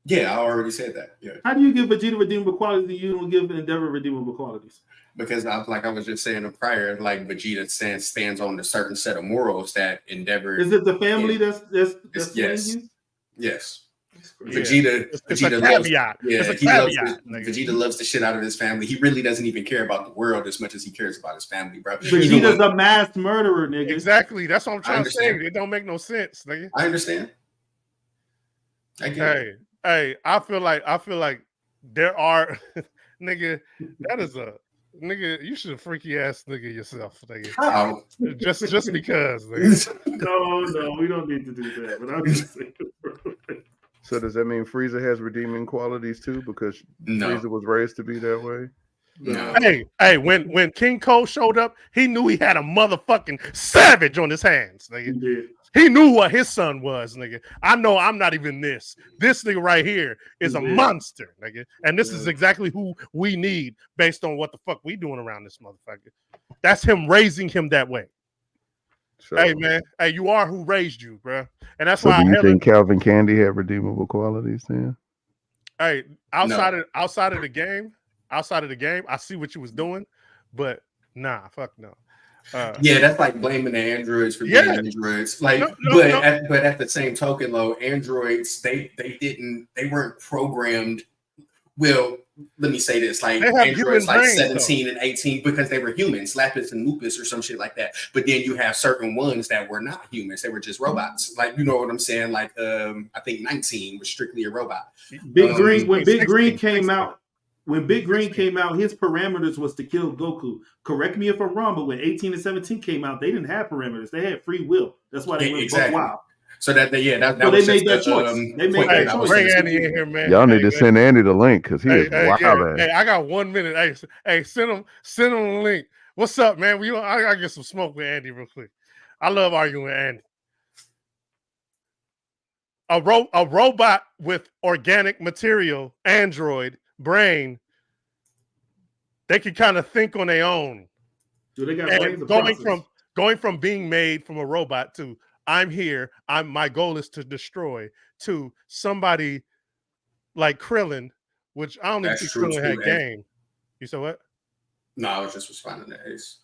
S1: Yeah, I already said that. Yeah.
S2: How do you give Vegeta redeemable qualities and you don't give Endeavor redeemable qualities?
S1: Because I was just saying prior, like Vegeta stands on a certain set of morals that Endeavor.
S2: Is it the family that's
S1: yes,
S2: you?
S1: Yes.
S3: Yeah.
S1: Vegeta
S3: loves,
S1: Vegeta loves the shit out of his family. He really doesn't even care about the world as much as he cares about his family, bro.
S2: Vegeta's a mass murderer, nigga.
S3: Exactly. That's what I'm trying to say. It don't make no sense, nigga.
S1: I understand.
S3: Hey, I feel like there are nigga, that is a nigga, you should freaky ass nigga yourself, nigga.
S1: How?
S3: Just because, nigga.
S2: No, we don't need to do that. But I'm just saying.
S4: So does that mean Frieza has redeeming qualities too? Because Frieza was raised to be that way?
S1: No.
S3: Hey, when King Cole showed up, he knew he had a motherfucking savage on his hands, nigga. He knew what his son was, nigga. I know I'm not even this. This nigga right here is a monster, nigga. And this is exactly who we need based on what the fuck we doing around this motherfucker. That's him raising him that way. So, hey, man. Hey, you are who raised you, bro. And that's why
S4: do you think Calvin Candy had redeemable qualities then?
S3: Hey, outside of the game, I see what you was doing, but nah, fuck no.
S1: Yeah, that's like blaming the androids for being androids. Like, but at the same token, though, androids they weren't programmed. Well, let me say this: like androids, like 17 and 18, because they were humans, Lapis and Lupus or some shit like that. But then you have certain ones that were not humans; they were just robots. Like, you know what I'm saying? Like, I think 19 was strictly a robot.
S2: Big Green came out. When Big Green came out, his parameters was to kill Goku. Correct me if I'm wrong, but when 18 and 17 came out, they didn't have parameters. They had free will. That's why they went buck wild.
S1: So that
S2: they made that choice. They made that choice.
S3: Bring Andy in here, man.
S4: Y'all need to send Andy the link because he is wild.
S3: Hey, I got 1 minute. Hey, send him the link. What's up, man? I gotta get some smoke with Andy real quick. I love arguing with Andy. A robot with organic material, android brain, they can kind of think on their own.
S2: Do they got brains?
S3: Going from being made from a robot to I'm here, my goal is to destroy, to somebody like Krillin which I don't even
S1: That's
S3: think
S1: true
S3: Krillin
S1: too,
S3: had
S1: man.
S3: game. You said what?
S1: No, I was just responding to Ace.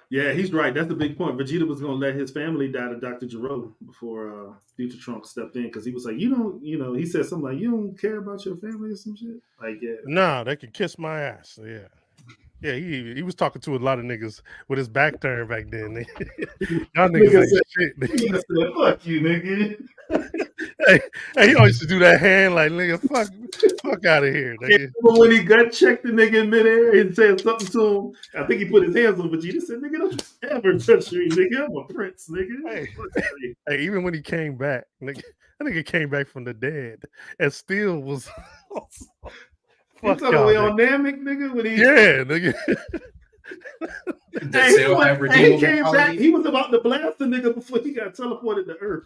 S2: Yeah, he's right. That's the big point. Vegeta was going to let his family die to Dr. Gero before future Trump stepped in because he was like, he said something like, you don't care about your family or some shit. Like, yeah.
S3: Nah, they could kiss my ass. Yeah. Yeah, he was talking to a lot of niggas with his back turned back then. Y'all niggas ain't shit.
S2: Nigga said, fuck you, nigga.
S3: hey, he always used to do that hand like, nigga, fuck out of here. Nigga.
S2: When he gut checked the nigga in midair and said something to him, I think he put his hands on Vegeta. Said, "Nigga, don't you ever touch me, nigga. I'm a prince, nigga."
S3: Hey, even when he came back, nigga, that nigga came back from the dead and still was.
S2: You talking away on Namek, nigga? When
S3: nigga.
S2: He came back. He was about to blast the nigga before he got teleported to Earth.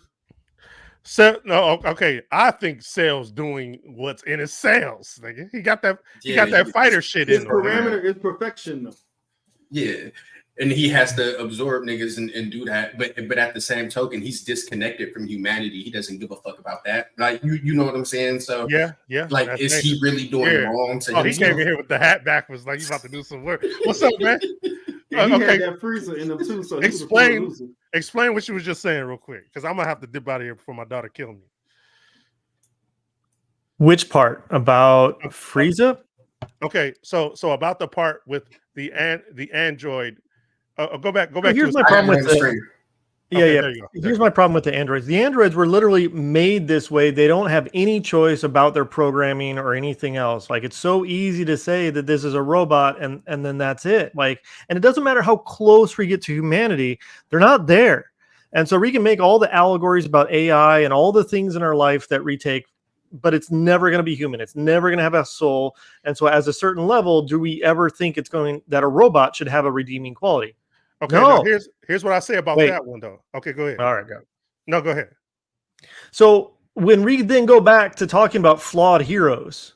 S3: No, okay. I think Cell's doing what's in his cells. Nigga. He got that. He got that fighter shit in him.
S2: His parameter is perfection, though.
S1: Yeah, and he has to absorb niggas and do that. But at the same token, he's disconnected from humanity. He doesn't give a fuck about that. Like you know what I'm saying? So
S3: yeah.
S1: Like, is he really doing wrong to himself?
S3: He came in here with the hat backwards, like he's about to do some work. What's up, man?
S2: Yeah, he had that freezer in him too. So
S3: explain what you was just saying real quick, because I'm gonna have to dip out of here before my daughter kill me.
S5: Which part about Frieza?
S3: Okay, so about the part with the android. Go back.
S5: Here's my problem with the. Here's my problem with the androids. The androids were literally made this way. They don't have any choice about their programming or anything else. Like, it's so easy to say that this is a robot and then that's it. Like, and it doesn't matter how close we get to humanity, they're not there. And so we can make all the allegories about AI and all the things in our life that we take, but it's never going to be human. It's never going to have a soul. And so as a certain level, do we ever think that a robot should have a redeeming quality?
S3: Okay, no. Here's what I say about that one, though. Okay, go ahead.
S5: All right, go.
S3: No, go ahead.
S5: So when we then go back to talking about flawed heroes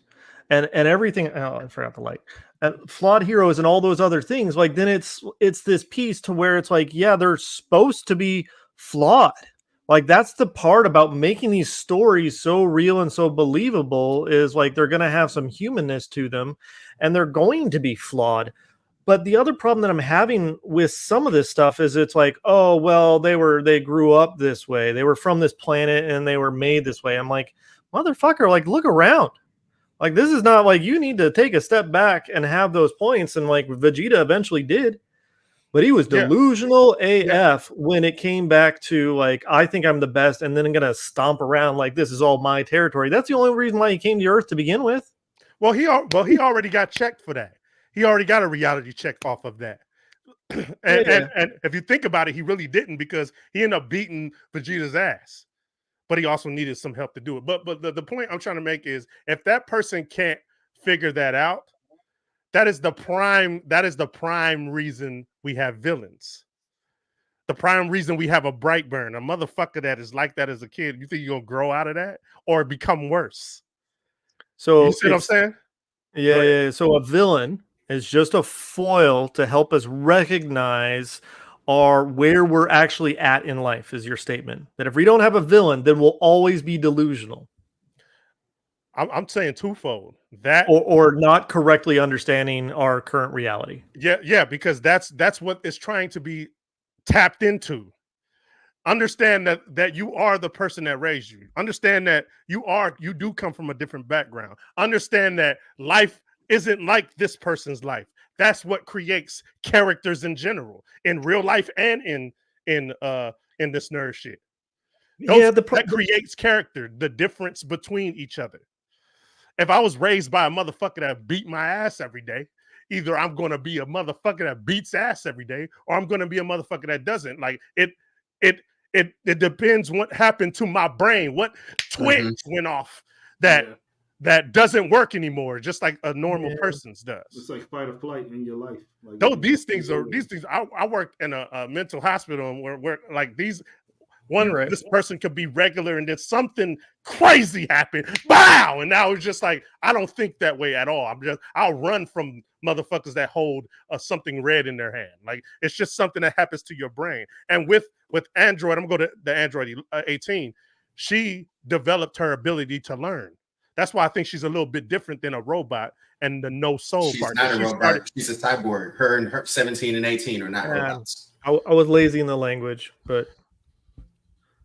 S5: and everything, I forgot the light. Flawed heroes and all those other things, like, then it's this piece to where it's like, yeah, they're supposed to be flawed. Like, that's the part about making these stories so real and so believable, is like they're going to have some humanness to them and they're going to be flawed. But the other problem that I'm having with some of this stuff is it's like, oh, well, they grew up this way. They were from this planet and they were made this way. I'm like, motherfucker, like, look around. Like, this is not like, you need to take a step back and have those points. And like Vegeta eventually did, but he was delusional AF when it came back to like, I think I'm the best. And then I'm going to stomp around like this is all my territory. That's the only reason why he came to Earth to begin with.
S3: Well, he already got checked for that. He already got a reality check off of that. And if you think about it, he really didn't, because he ended up beating Vegeta's ass. But he also needed some help to do it. But the point I'm trying to make is, if that person can't figure that out, that is the prime reason we have villains. The prime reason we have a Brightburn, a motherfucker that is like that as a kid. You think you're gonna grow out of that or become worse?
S5: So
S3: you see what I'm saying?
S5: Yeah. So a villain is just a foil to help us recognize where we're actually at in life, is your statement. That if we don't have a villain, then we'll always be delusional.
S3: I'm saying twofold. That
S5: or not correctly understanding our current reality.
S3: Yeah, because that's what is trying to be tapped into. Understand that you are the person that raised you. Understand that you do come from a different background. Understand that life isn't like this person's life. That's what creates characters in general, in real life and in this nerd shit. That creates character, the difference between each other. If I was raised by a motherfucker that beat my ass every day, either I'm going to be a motherfucker that beats ass every day, or I'm going to be a motherfucker that doesn't. Like, it depends what happened to my brain, what twitch went off that doesn't work anymore, just like a normal person's does.
S2: It's like fight or flight in your life. Like,
S3: these things. I worked in a mental hospital where like these. This person could be regular, and then something crazy happened. Bow! And now it's just like, I don't think that way at all. I'll run from motherfuckers that hold something red in their hand. Like, it's just something that happens to your brain. And with Android, I'm going to go to the Android 18. She developed her ability to learn. That's why I think she's a little bit different than a robot and the no soul
S1: She's
S3: part.
S1: not a robot. She's a cyborg. Her and her 17 and 18 are not robots.
S5: I was lazy in the language, but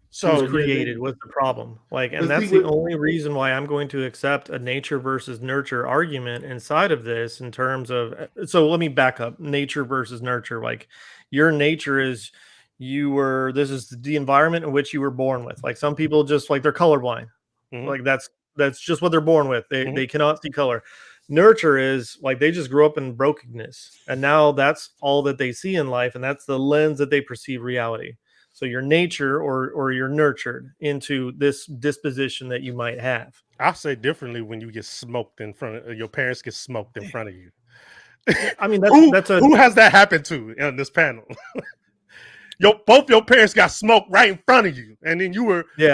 S3: so
S5: was created was the problem. Like, and that's the only reason why I'm going to accept a nature versus nurture argument inside of this in terms of. So let me back up: nature versus nurture. Like, your nature is this is the environment in which you were born with. Like, some people just like they're colorblind. Mm-hmm. Like that's just what they're born with. They cannot see color. Nurture is like they just grew up in brokenness, and now that's all that they see in life, and that's the lens that they perceive reality. So your nature or you're nurtured into this disposition that you might have.
S3: I'll say differently when you get smoked in front of your parents get smoked in front of you.
S5: I mean,
S3: who has that happened to on this panel? Both your parents got smoked right in front of you, and then you were he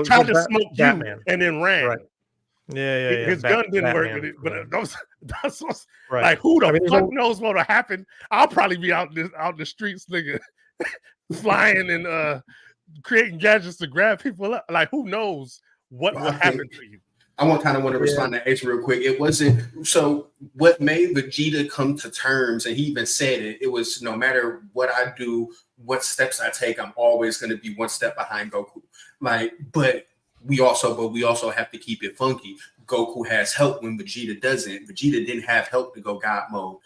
S3: tried to smoke Batman. You and then ran.
S5: Right. Yeah.
S3: His gun didn't work with it, but that's what's right. Like who the fuck knows what'll happen? I'll probably be out the streets, nigga. Flying and creating gadgets to grab people up. Like, who knows what will happen to you?
S1: I want to respond to H real quick. It wasn't so. What made Vegeta come to terms, and he even said it. It was no matter what I do, what steps I take, I'm always going to be one step behind Goku. Like, but we also have to keep it funky. Goku has help when Vegeta doesn't. Vegeta didn't have help to go God mode.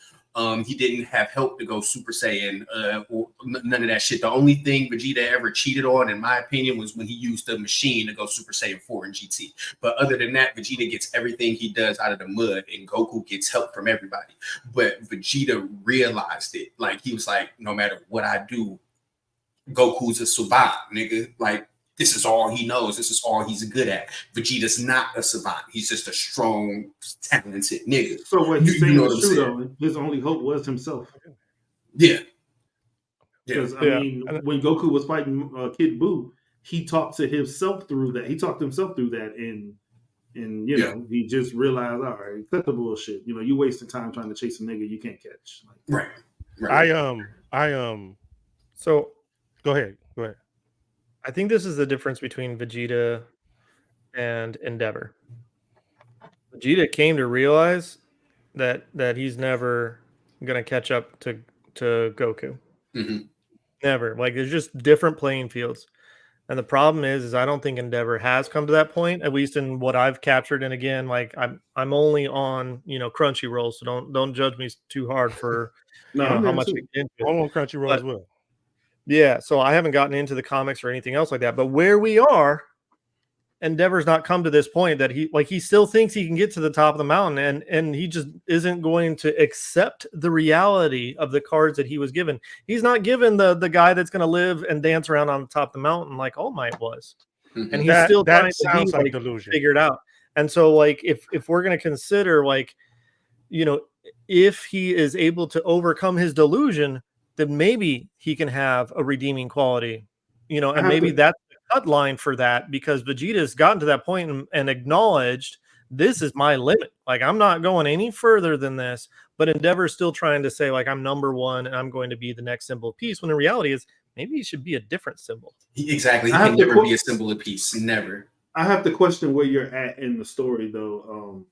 S1: He didn't have help to go Super Saiyan, or none of that shit. The only thing Vegeta ever cheated on, in my opinion, was when he used the machine to go Super Saiyan 4 in GT. But other than that, Vegeta gets everything he does out of the mud, and Goku gets help from everybody. But Vegeta realized it. Like, he was like, no matter what I do, Goku's a savant, nigga. Like, this is all he knows. This is all he's good at. Vegeta's not a savant. He's just a strong, talented nigga.
S2: So what he's saying is true, though. His only hope was himself.
S1: Yeah.
S2: Because, I mean, when Goku was fighting Kid Buu, he talked to himself through that. He talked himself through that, and you know, he just realized, all right, cut the bullshit. You know, you wasting time trying to chase a nigga you can't catch.
S1: Like,
S3: right. So go ahead.
S5: I think this is the difference between Vegeta and Endeavor. Vegeta came to realize that he's never gonna catch up to Goku.
S1: Mm-hmm.
S5: Never. Like, there's just different playing fields. And the problem is I don't think Endeavor has come to that point, at least in what I've captured. And again, like I'm only on, Crunchyroll, so don't judge me too hard for how much we get into it.
S3: I'm on Crunchyroll as well.
S5: Yeah, so I haven't gotten into the comics or anything else like that. But where we are, Endeavor's not come to this point that he still thinks he can get to the top of the mountain, and he just isn't going to accept the reality of the cards that he was given. He's not given the guy that's going to live and dance around on the top of the mountain like All Might was.
S1: Mm-hmm.
S5: And he's still trying to be delusion. Figured out. And so, like, if we're going to consider, like, if he is able to overcome his delusion, then maybe he can have a redeeming quality, and maybe that's the cut line for that, because Vegeta's gotten to that point and acknowledged, this is my limit. Like, I'm not going any further than this, but Endeavor's still trying to say, like, I'm number one and I'm going to be the next symbol of peace, when the reality is maybe he should be a different symbol.
S1: Exactly. He can never be a symbol of peace. Never.
S2: I have to question where you're at in the story, though,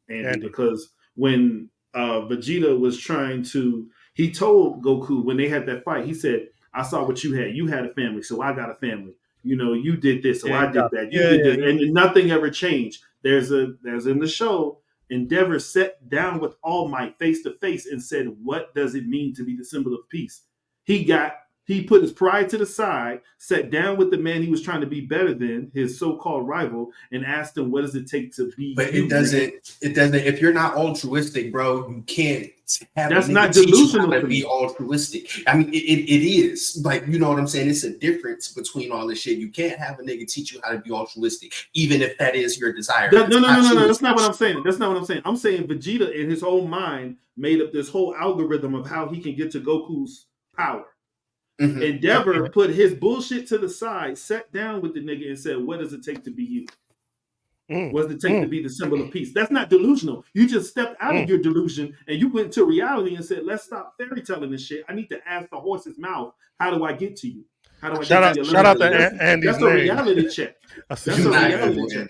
S2: Andy, because when Vegeta was trying to, he told Goku when they had that fight, he said, I saw what you had. You had a family, so I got a family. You did this, so I did that. You did this. And nothing ever changed. There's in the show, Endeavor sat down with All Might face to face and said, what does it mean to be the symbol of peace? He put his pride to the side, sat down with the man he was trying to be better than, his so-called rival, and asked him, what does it take to be?
S1: But it doesn't, if you're not altruistic, bro, you can't have
S2: that's not delusional
S1: to be altruistic. I mean, it is. Like, you know what I'm saying? It's a difference between all this shit. You can't have a nigga teach you how to be altruistic, even if that is your desire.
S2: No. That's not what I'm saying. I'm saying Vegeta in his own mind made up this whole algorithm of how he can get to Goku's power. Mm-hmm. Endeavor put his bullshit to the side, sat down with the nigga and said, what does it take to be you? What does it take to be the symbol of peace? That's not delusional. You just stepped out of your delusion and you went to reality and said, let's stop fairy telling this shit. I need to ask the horse's mouth, how do I get to you? How do I
S3: Shout
S2: get
S3: out to
S2: eliminated?
S3: Andy's
S2: That's a
S3: name.
S2: reality check. That's a reality check.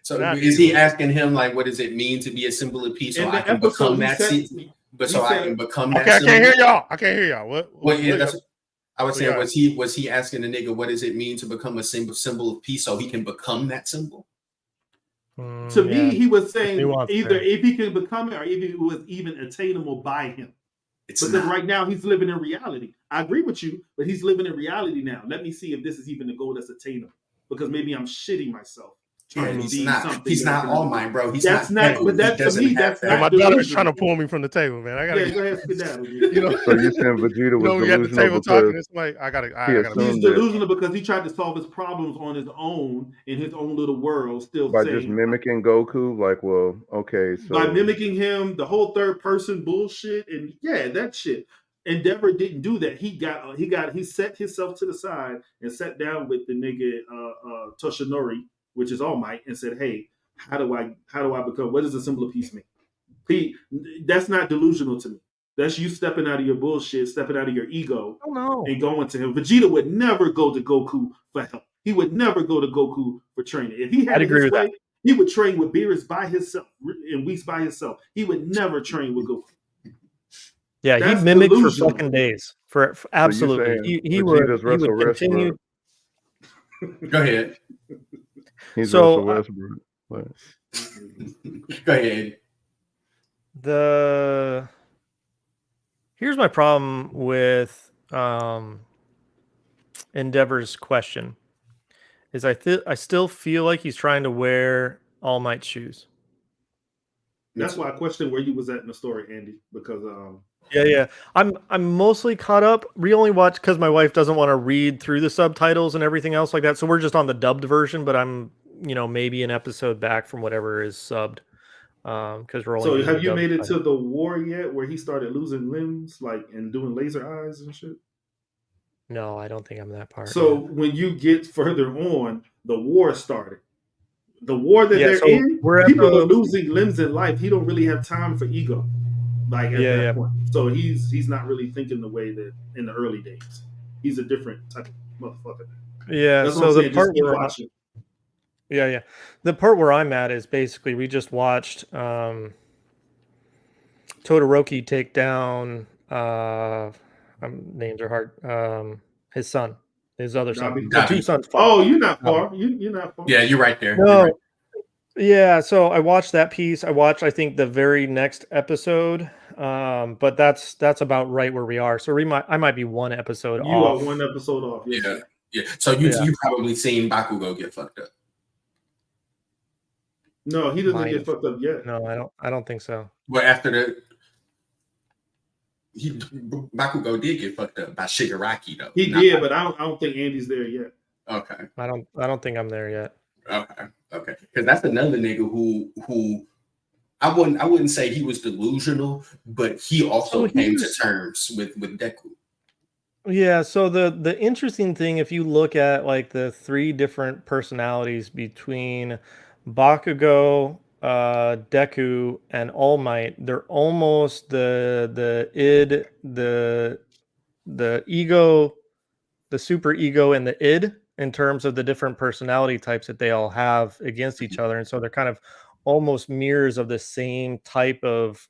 S1: So
S3: Not
S1: is he
S3: evil.
S1: asking him like, what does it mean to be a symbol of peace? So
S2: In
S1: I
S2: the
S1: can
S2: episode,
S1: become
S2: he
S1: that
S2: said-
S1: seed, but
S2: he
S1: so I
S2: said-
S1: can become that.
S3: Okay, I
S1: symbol?
S3: can't hear y'all. I can't hear y'all. What?
S1: Well, yeah, that's. I was
S3: Oh,
S1: saying,
S3: yeah.
S1: was he asking the nigga, what does it mean to become a symbol of peace, so he can become that symbol?
S2: To me, he was saying
S5: Nuance
S2: either
S5: there.
S2: if he can become it or if it was even attainable by him.
S1: It's
S2: Because
S1: not.
S2: right now he's living in reality. I agree with you, but he's living in reality now. Let me see if this is even the goal that's attainable. Because maybe I'm shitting myself.
S1: Yeah,
S2: Trying to
S1: he's
S2: be
S1: not.
S2: something
S1: He's
S2: that I
S1: not
S2: can
S1: All
S2: never
S1: Might,
S2: be.
S1: bro. He's
S2: That's
S1: not.
S2: not. But that to me, that's
S3: Hey,
S2: not
S3: my daughter is
S2: delusional.
S3: trying to pull me from the table, man. I gotta.
S2: Yeah, go ahead, skedaddle.
S3: You know,
S4: So you're saying Vegeta was
S3: we at the
S4: delusional
S3: table talking.
S4: because
S3: It's like I gotta.
S4: he
S3: I gotta.
S2: He's
S4: assumed that
S2: delusional because he tried to solve his problems on his own in his own little world. Still
S4: by
S2: saying
S4: just mimicking Goku, like, well, okay, so
S2: by mimicking him, the whole third person bullshit, and yeah, that shit. Endeavor didn't do that. He set himself to the side and sat down with the nigga Toshinori, which is All Might, and said, "Hey, how do I become? What does the symbol of peace mean?" That's not delusional to me. That's you stepping out of your bullshit, stepping out of your ego,
S5: Oh no.
S2: and going to him. Vegeta would never go to Goku for help. He would never go to Goku for training. If he had
S5: I'd
S2: it
S5: agree
S2: his
S5: with
S2: way, he would train with Beerus by himself and Whis by himself. He would never train with Goku.
S5: Yeah,
S2: That's
S5: he'd mimic
S2: delusional.
S5: for fucking days. For absolutely,
S4: saying
S5: he
S4: Vegeta's
S5: would
S4: Russell
S5: continue.
S4: Westbrook.
S1: Go ahead.
S4: He's
S5: So,
S4: Russell Westbrook.
S1: Go ahead.
S5: Here's my problem with Endeavor's question is I still feel like he's trying to wear All Might's shoes.
S2: That's why I questioned where you was at in the story, Andy, because
S5: Yeah. I'm mostly caught up. We only watch because my wife doesn't want to read through the subtitles and everything else like that. So we're just on the dubbed version, but I'm maybe an episode back from whatever is subbed. Because we're only.
S2: So
S5: doing
S2: have
S5: the
S2: you
S5: dubbed
S2: made it
S5: title.
S2: to the war yet, where he started losing limbs, like and doing laser eyes and shit?
S5: No, I don't think I'm that part.
S2: So
S5: yet.
S2: when you get further on, the war started. The war that they're
S5: so
S2: in,
S5: we're at
S2: people
S5: the-
S2: are losing limbs in life. He don't really have time for ego, like at that point. So he's not really thinking the way that in the early days. He's a different type of motherfucker.
S5: Yeah.
S2: That's what
S5: So
S2: I'm
S5: the
S2: saying.
S5: part
S2: Just keep
S5: where
S2: watching.
S5: Yeah. The part where I'm at is basically we just watched Todoroki take down names are hard. His son, his other son.
S2: Dabi.
S5: The two sons fought.
S2: Oh, you're not far. You're not far.
S1: Yeah, you're right there.
S5: No.
S1: Right.
S5: Yeah, so I watched that piece. I watched, I think, the very next episode. But that's about right where we are. So I might be one episode
S2: You
S5: off.
S2: are one episode off. Yes,
S1: Yeah. So you probably seen Bakugo get fucked up.
S2: No, he doesn't get fucked up yet.
S5: No, I don't think so.
S1: Well, after Bakugo did get fucked up by Shigaraki though.
S2: He did, but I don't think Andy's there yet.
S1: Okay.
S5: I don't think I'm there yet.
S1: Okay. Because that's another nigga who I wouldn't say he was delusional, but he also came to terms with Deku.
S5: Yeah, so the interesting thing, if you look at like the three different personalities between Bakugo, Deku, and All Might, they're almost the id, the ego, the super ego, and the id in terms of the different personality types that they all have against each other, and so they're kind of almost mirrors of the same type of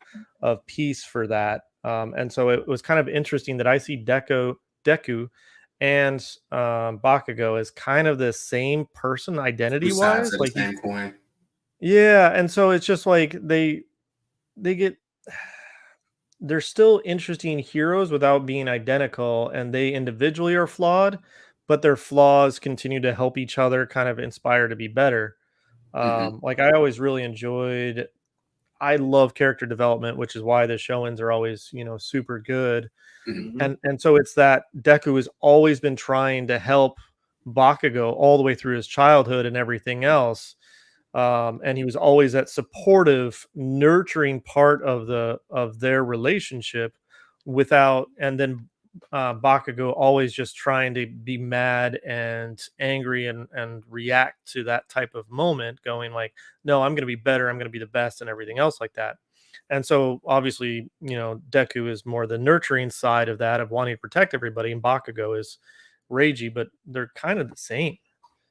S5: piece for that. And so it was kind of interesting that I see Deku and Bakugo as kind of the same person identity wise, like
S1: same coin.
S5: Yeah, and so it's just like they're still interesting heroes without being identical, and they individually are flawed, but their flaws continue to help each other kind of inspire to be better. Like I always really enjoyed. I love character development, which is why the Shounens are always, super good.
S2: Mm-hmm.
S5: And so it's that Deku has always been trying to help Bakugo all the way through his childhood and everything else. And he was always that supportive, nurturing part of their relationship and then Bakugo always just trying to be mad and angry and react to that type of moment, going like, no, I'm going to be better, I'm going to be the best, and everything else like that. And so obviously, Deku is more the nurturing side of that, of wanting to protect everybody, and Bakugo is ragey, but they're kind of the same.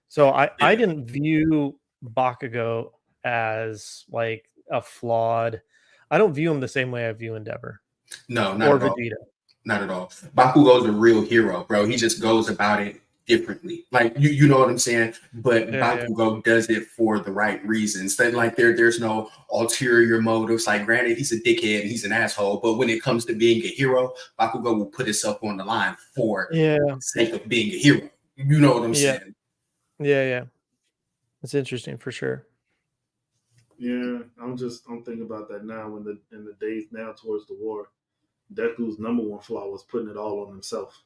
S5: So I didn't view Bakugo as like a flawed. I don't view him the same way I view Endeavor.
S1: No, not at all.
S5: Vegeta.
S1: Not at all. Bakugo's a real hero, bro. He just goes about it differently. Like you know what I'm saying? But Bakugo does it for the right reasons. That like there's no ulterior motives. Like granted, he's a dickhead and he's an asshole, but when it comes to being a hero, Bakugo will put himself on the line for the sake of being a hero. You know what I'm saying?
S5: Yeah. It's interesting for sure.
S2: Yeah, I'm thinking about that now in the days now towards the war. Deku's number one flaw was putting it all on himself.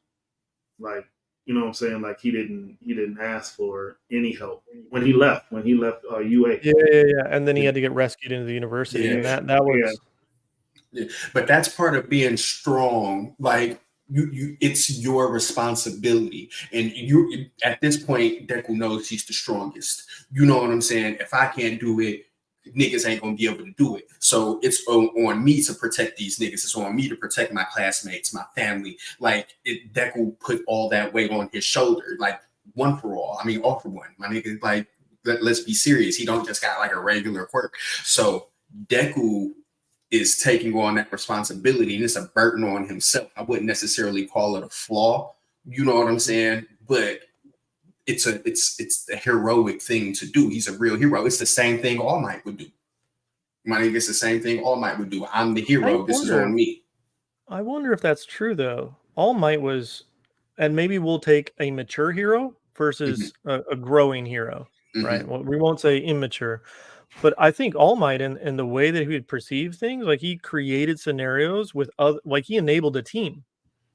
S2: Like, you know what I'm saying? Like he didn't ask for any help when he left UA.
S5: Yeah. And then he had to get rescued into the university, and that was.
S1: Yeah. But that's part of being strong. Like you it's your responsibility, and you at this point, Deku knows he's the strongest. You know what I'm saying? If I can't do it, niggas ain't gonna be able to do it. So it's on me to protect these niggas. It's on me to protect my classmates, my family. Like Deku put all that weight on his shoulder, like one for all. I mean, all for one. My nigga, like let's be serious. He don't just got like a regular quirk. So Deku is taking on that responsibility, and it's a burden on himself. I wouldn't necessarily call it a flaw. You know what I'm saying? But it's a heroic thing to do. He's a real hero. It's the same thing All Might would do. My nigga, it's the same thing All Might would do. I'm the hero. This is on me.
S5: I wonder if that's true though. All Might was, and maybe we'll take a mature hero versus a growing hero, right? Well, we won't say immature, but I think All Might and the way that he would perceive things, like he created scenarios with other, like he enabled a team.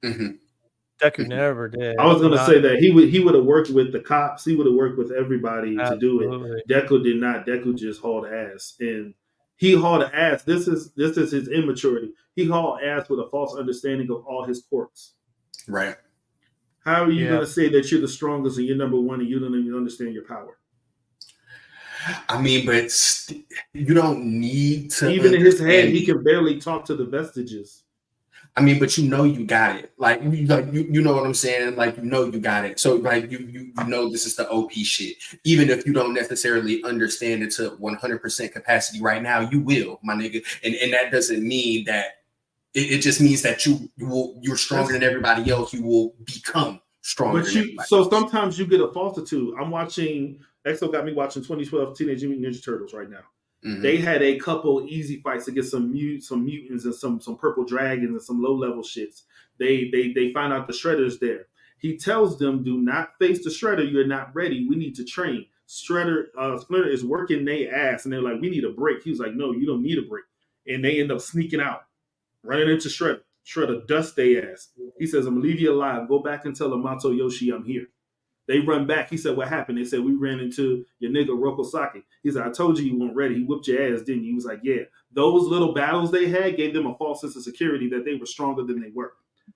S5: Deku never did.
S2: I was gonna say that he would have worked with the cops. He would have worked with everybody to do it. Deku did not. Deku just hauled ass, and he hauled ass. This is his immaturity. He hauled ass with a false understanding of all his quirks.
S1: Right.
S2: How are you gonna say that you're the strongest and you're number one and you don't even understand your power?
S1: I mean, but you don't need to.
S2: Even in his head, he can barely talk to the vestiges.
S1: I mean, but you know you got it. Like you know what I'm saying? Like you know you got it. So like you know this is the OP shit. Even if you don't necessarily understand it to 100% capacity right now, you will, my nigga. And that doesn't mean that it just means that you're stronger than everybody else. You will become stronger.
S2: So sometimes you get a falsitude. I'm watching. EXO got me watching 2012 Teenage Mutant Ninja Turtles right now. They had a couple easy fights against some mutants and some purple dragons and some low level shits. They find out the Shredder's there. He tells them, "Do not face the Shredder. You're not ready. We need to train." Splinter is working their ass, and they're like, "We need a break." He was like, "No, you don't need a break." And they end up sneaking out, running into Shredder. Shredder dusts their ass. He says, "I'm gonna leave you alive. Go back and tell Amato Yoshi I'm here." They run back. He said, "What happened?" They said, "We ran into your nigga Rokosaki." He said, "I told you you weren't ready. He whooped your ass, didn't you?" He was like, "Yeah." Those little battles they had gave them a false sense of security that they were stronger than they were.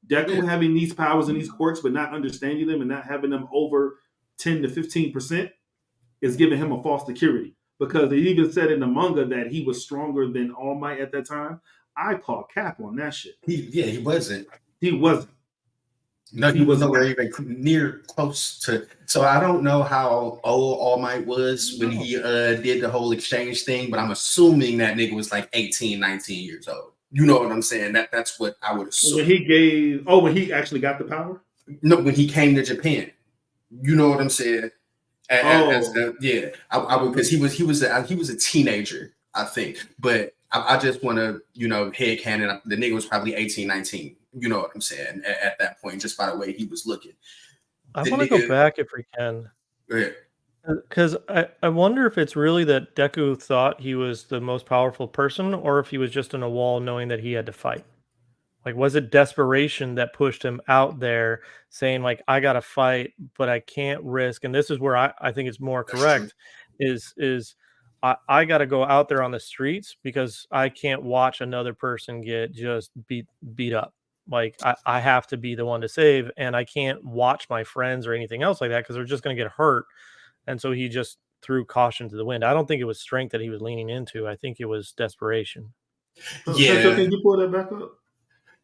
S2: Deku having these powers and these quirks, but not understanding them and not having them over 10 to 15% is giving him a false security. Because they even said in the manga that he was stronger than All Might at that time. I call cap on that shit.
S1: He wasn't.
S2: He wasn't.
S1: No, he was nowhere even near close to. So I don't know how old All Might was when he did the whole exchange thing, but I'm assuming that nigga was like 18, 19 years old. You know what I'm saying? That's what I would assume.
S2: When he actually got the power?
S1: No, when he came to Japan. You know what I'm saying? Because he was a teenager, I think. But I just want to, headcanon. The nigga was probably 18, 19. You know what I'm saying? At that point, just by the way he was looking.
S5: I want to go back if we can.
S1: Go ahead.
S5: Because I wonder if it's really that Deku thought he was the most powerful person, or if he was just in a wall knowing that he had to fight. Like, was it desperation that pushed him out there saying, like, I got to fight, but I can't risk. And this is where I think it's more correct is I got to go out there on the streets because I can't watch another person get just beat up. Like, I have to be the one to save, and I can't watch my friends or anything else like that because they're just going to get hurt. And so he just threw caution to the wind. I don't think it was strength that he was leaning into. I think it was desperation.
S1: Yeah.
S2: So can you pull that back up?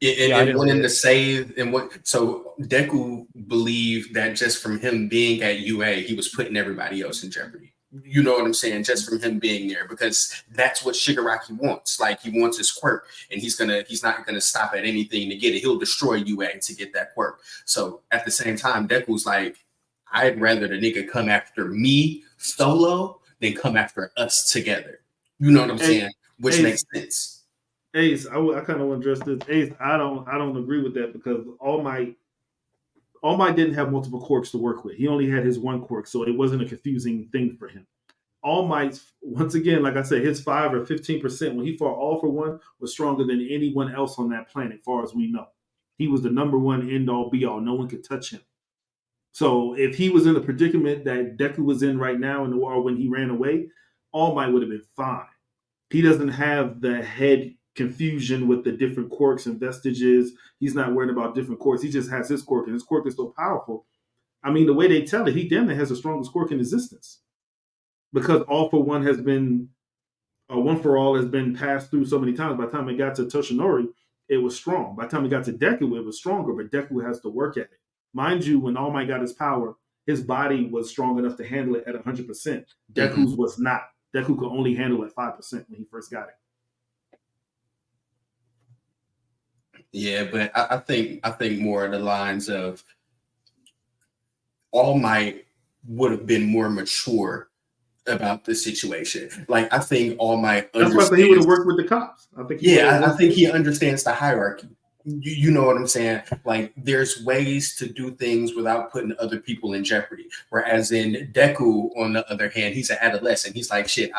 S1: And wanting to save and what? So Deku believed that just from him being at UA, he was putting everybody else in jeopardy. You know what I'm saying? Just from him being there, because that's what Shigaraki wants. Like, he wants his quirk, and he's not gonna stop at anything to get it. He'll destroy UA to get that quirk. So at the same time, Deku's like, I'd rather the nigga come after me solo than come after us together. You know what I'm saying? Which makes sense.
S2: Ace, I kind of want to address this. Ace, I don't agree with that, because All Might didn't have multiple quirks to work with. He only had his one quirk, so it wasn't a confusing thing for him. All Might, once again, like I said, his 5 or 15% when he fought All for One was stronger than anyone else on that planet, far as we know. He was the number one end all be all. No one could touch him. So if he was in the predicament that Deku was in right now in the war when he ran away, All Might would have been fine. He doesn't have the head confusion with the different quirks and vestiges. He's not worried about different quirks. He just has his quirk, and his quirk is so powerful. I mean, the way they tell it, he damn near has the strongest quirk in existence, because All for One has been, One for All has been passed through so many times. By the time it got to Toshinori, it was strong. By the time it got to Deku, it was stronger, but Deku has to work at it. Mind you, when All Might got his power, his body was strong enough to handle it at 100%. Deku's was not. Deku could only handle it 5% when he first got it.
S1: Yeah, but I think more of the lines of All Might would have been more mature about the situation. Like, I think All Might.
S2: That's why he would have worked with the cops. I think.
S1: I think he understands the hierarchy. You know what I'm saying? Like, there's ways to do things without putting other people in jeopardy. Whereas in Deku, on the other hand, he's an adolescent. He's like, shit,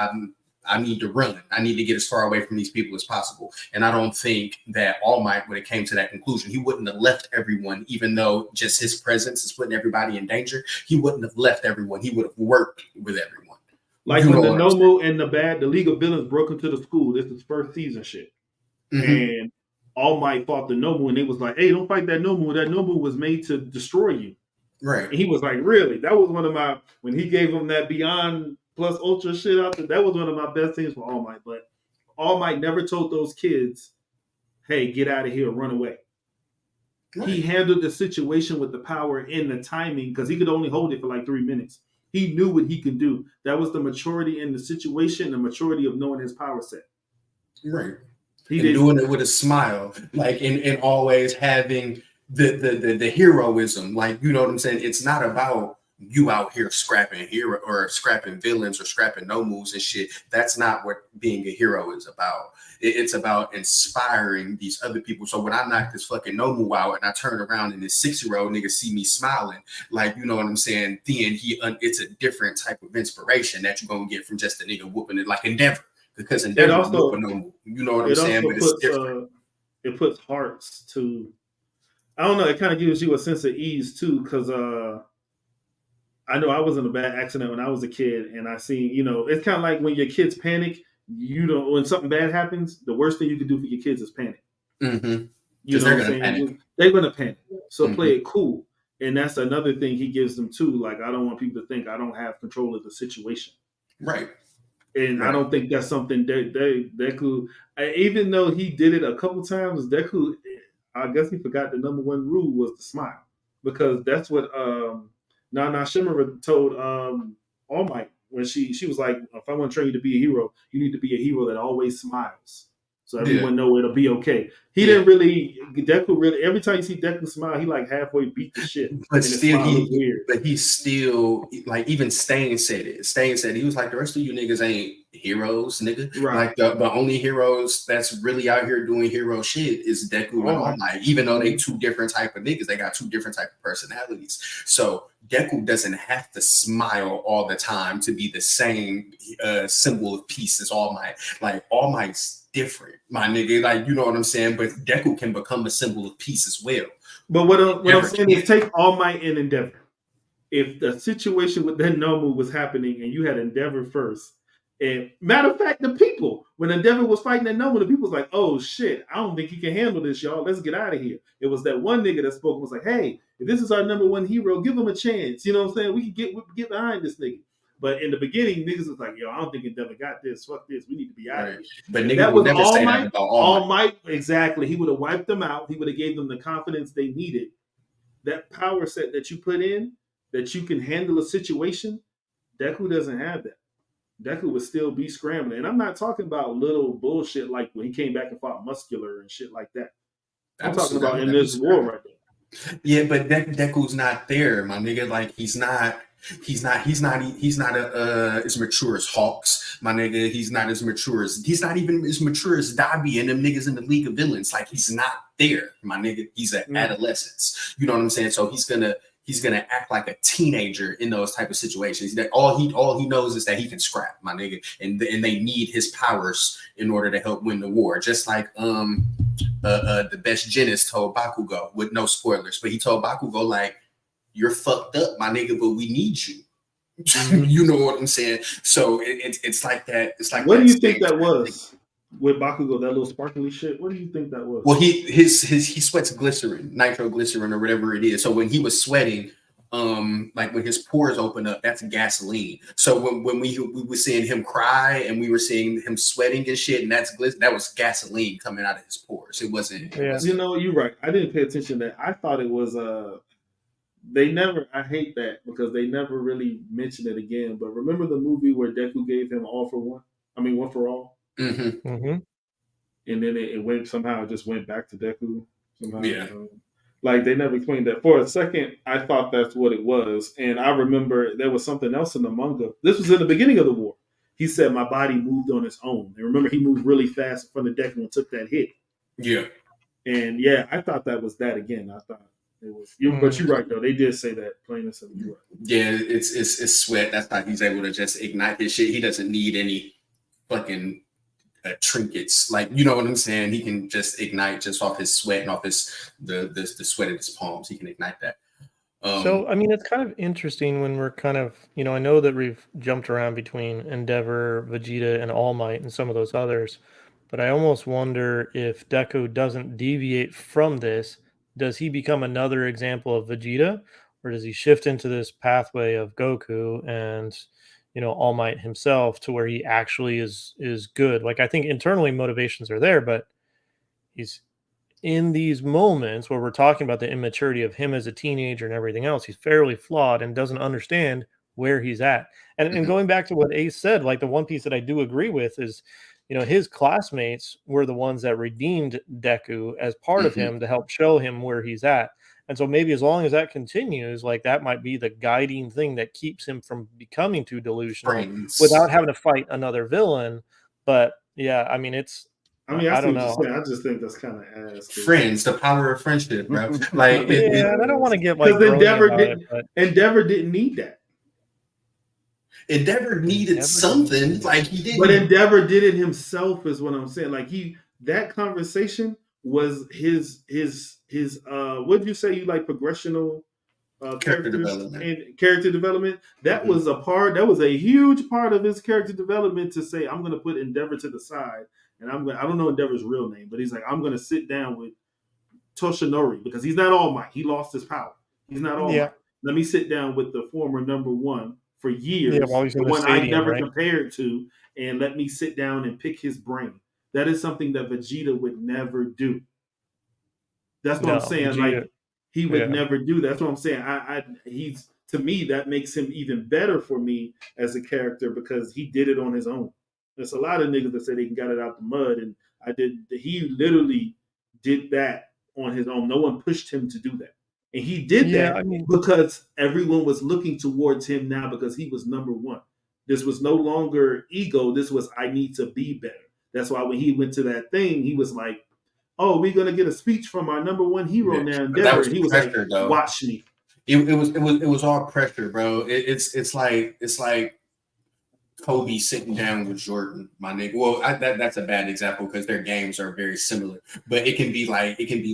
S1: I need to run. I need to get as far away from these people as possible. And I don't think that All Might, when it came to that conclusion, he wouldn't have left everyone, even though just his presence is putting everybody in danger. He wouldn't have left everyone. He would have worked with everyone.
S2: Like, when the Nomu and the League of Villains broke into the school, this is first season shit. And All Might fought the Nomu, and it was like, hey, don't fight that Nomu. That Nomu was made to destroy you.
S1: Right.
S2: And he was like, really? That was one of my, when he gave him that Beyond Plus Ultra shit out there, that was one of my best things for All Might. But All Might never told those kids, hey, get out of here, run away. Right. He handled the situation with the power and the timing, because he could only hold it for like 3 minutes. He knew what he could do. That was the maturity in the situation, the maturity of knowing his power set.
S1: Right. He did doing it with a smile, like, and always having the heroism. Like, you know what I'm saying? It's not about you out here scrapping hero or scrapping villains or scrapping Nomus and shit. That's not what being a hero is about. It's about inspiring these other people. So when I knock this fucking Nomu out and I turn around and this 6-year-old nigga see me smiling, like, you know what I'm saying? Then it's a different type of inspiration that you're gonna get from just a nigga whooping it, like Endeavor. Because Endeavor also, you know what I'm saying? But it's different.
S2: It puts hearts to, I don't know, it kind of gives you a sense of ease too, because I know I was in a bad accident when I was a kid, and I seen, you know, it's kind of like when your kids panic, you know, when something bad happens, the worst thing you can do for your kids is panic.
S1: Mm-hmm.
S2: You know what I'm saying? They're going to panic. So play it cool. And that's another thing he gives them too. Like, I don't want people to think I don't have control of the situation.
S1: Right.
S2: And I don't think that's something Deku, even though he did it a couple times, Deku, I guess he forgot the number one rule was to smile. Because that's what Nana Shimura told All Might when she was like, if I want to train you to be a hero, you need to be a hero that always smiles. So everyone know it'll be okay. He didn't really, Deku really, every time you see Deku smile, he like halfway beat the shit.
S1: But still, he's still, like, even Stain said it. Stain said, he was like, the rest of you niggas ain't heroes, nigga. Right. Like, the only heroes that's really out here doing hero shit is Deku and All Might. Even though they two different type of niggas, they got two different type of personalities. So Deku doesn't have to smile all the time to be the same symbol of peace as All Might. Like, All Might's different, my nigga. Like, you know what I'm saying? But Deku can become a symbol of peace as well.
S2: But what I'm saying is, take All Might and Endeavor. If the situation with that Nomu was happening and you had Endeavor first, and matter of fact, the people, when Endeavor was fighting that Nomu, the people was like, oh shit, I don't think he can handle this, y'all. Let's get out of here. It was that one nigga that spoke and was like, hey, if this is our number one hero, give him a chance. You know what I'm saying? We can get behind this nigga. But in the beginning, niggas was like, yo, I don't think Endeavor got this. Fuck this. We need to be out of here.
S1: But niggas would never say that about All Might.
S2: Exactly. He would have wiped them out. He would have gave them the confidence they needed. That power set that you put in, that you can handle a situation, Deku doesn't have that. Deku would still be scrambling. And I'm not talking about little bullshit like when he came back and fought Muscular and shit like that. I'm talking about in this war right there.
S1: Yeah, but Deku's not there, my nigga. Like he's not as mature as Hawks, my nigga. He's not even as mature as Dabi and them niggas in the League of Villains. Like he's not there, my nigga. He's an adolescence. You know what I'm saying? So he's gonna act like a teenager in those type of situations. That all he knows is that he can scrap, my nigga, and they need his powers in order to help win the war. Just like the best Genis told Bakugo, with no spoilers, but he told Bakugo like, you're fucked up, my nigga, but we need you. You know what I'm saying? So it's like that. It's like,
S2: what do you think that was with Bakugo? That little sparkly shit. What do you think that was?
S1: Well, he sweats glycerin, nitroglycerin, or whatever it is. So when he was sweating, like when his pores open up, that's gasoline. So when we were seeing him cry and we were seeing him sweating and shit, and that was gasoline coming out of his pores. It wasn't.
S2: Yeah. You know, you're right. I didn't pay attention to that. I thought it was I hate that because they never really mentioned it again. But remember the movie where Deku gave him all for one? I mean, one for all?
S1: Mm-hmm.
S2: Mm-hmm. And then it went somehow, it just went back to Deku. Somehow.
S1: Yeah.
S2: Like they never explained that. For a second, I thought that's what it was. And I remember there was something else in the manga. This was in the beginning of the war. He said, my body moved on its own. And remember, he moved really fast in front of Deku and took that hit.
S1: Yeah.
S2: And yeah, I thought that was that again. I thought it was, but you're right though. They did say that plain and simple. You're right.
S1: Yeah, it's sweat. That's how he's able to just ignite his shit. He doesn't need any fucking trinkets. Like, you know what I'm saying? He can just ignite just off his sweat and off the sweat of his palms. He can ignite that.
S5: So, I mean, it's kind of interesting when we're kind of, you know, I know that we've jumped around between Endeavor, Vegeta, and All Might and some of those others, but I almost wonder if Deku doesn't deviate from this, does he become another example of Vegeta, or does he shift into this pathway of Goku and, you know, All Might himself to where he actually is good? Like, I think internally motivations are there, but he's in these moments where we're talking about the immaturity of him as a teenager and everything else, he's fairly flawed and doesn't understand where he's at. And going back to what Ace said, like the one piece that I do agree with is, you know, his classmates were the ones that redeemed Deku as part of him to help show him where he's at. And so maybe as long as that continues, like that might be the guiding thing that keeps him from becoming too delusional without having to fight another villain. But yeah, I mean, I don't know.
S2: I just think that's kind of ass.
S1: Friends, the power of friendship, bro. Like,
S5: I don't want to get like
S2: Endeavor didn't need that.
S1: Endeavor needed something, like he did.
S2: But Endeavor did it himself, is what I'm saying. Like that conversation was his what did you say? You like progressional
S1: character development
S2: and character development. That was a huge part of his character development to say, I'm going to put Endeavor to the side, and I don't know Endeavor's real name, but he's like, I'm going to sit down with Toshinori because he's not All Might. He lost his power. He's not All Might. Let me sit down with the former number one for years, the one I never compared to, and let me sit down and pick his brain. That is something that Vegeta would never do. That's what I'm saying. Vegeta, like he would never do that. That's what I'm saying. He's, to me, that makes him even better for me as a character because he did it on his own. There's a lot of niggas that say they got it out the mud, and he literally did that on his own. No one pushed him to do that. And he did that because everyone was looking towards him now because he was number one. This was no longer ego. This was, I need to be better. That's why when he went to that thing, he was like, oh, we're going to get a speech from our number one hero now. Endeavor. And he was pressure, like, though. Watch me.
S1: It was all pressure, bro. It's like Kobe sitting down with Jordan, my nigga. Well, that's a bad example because their games are very similar. But it can be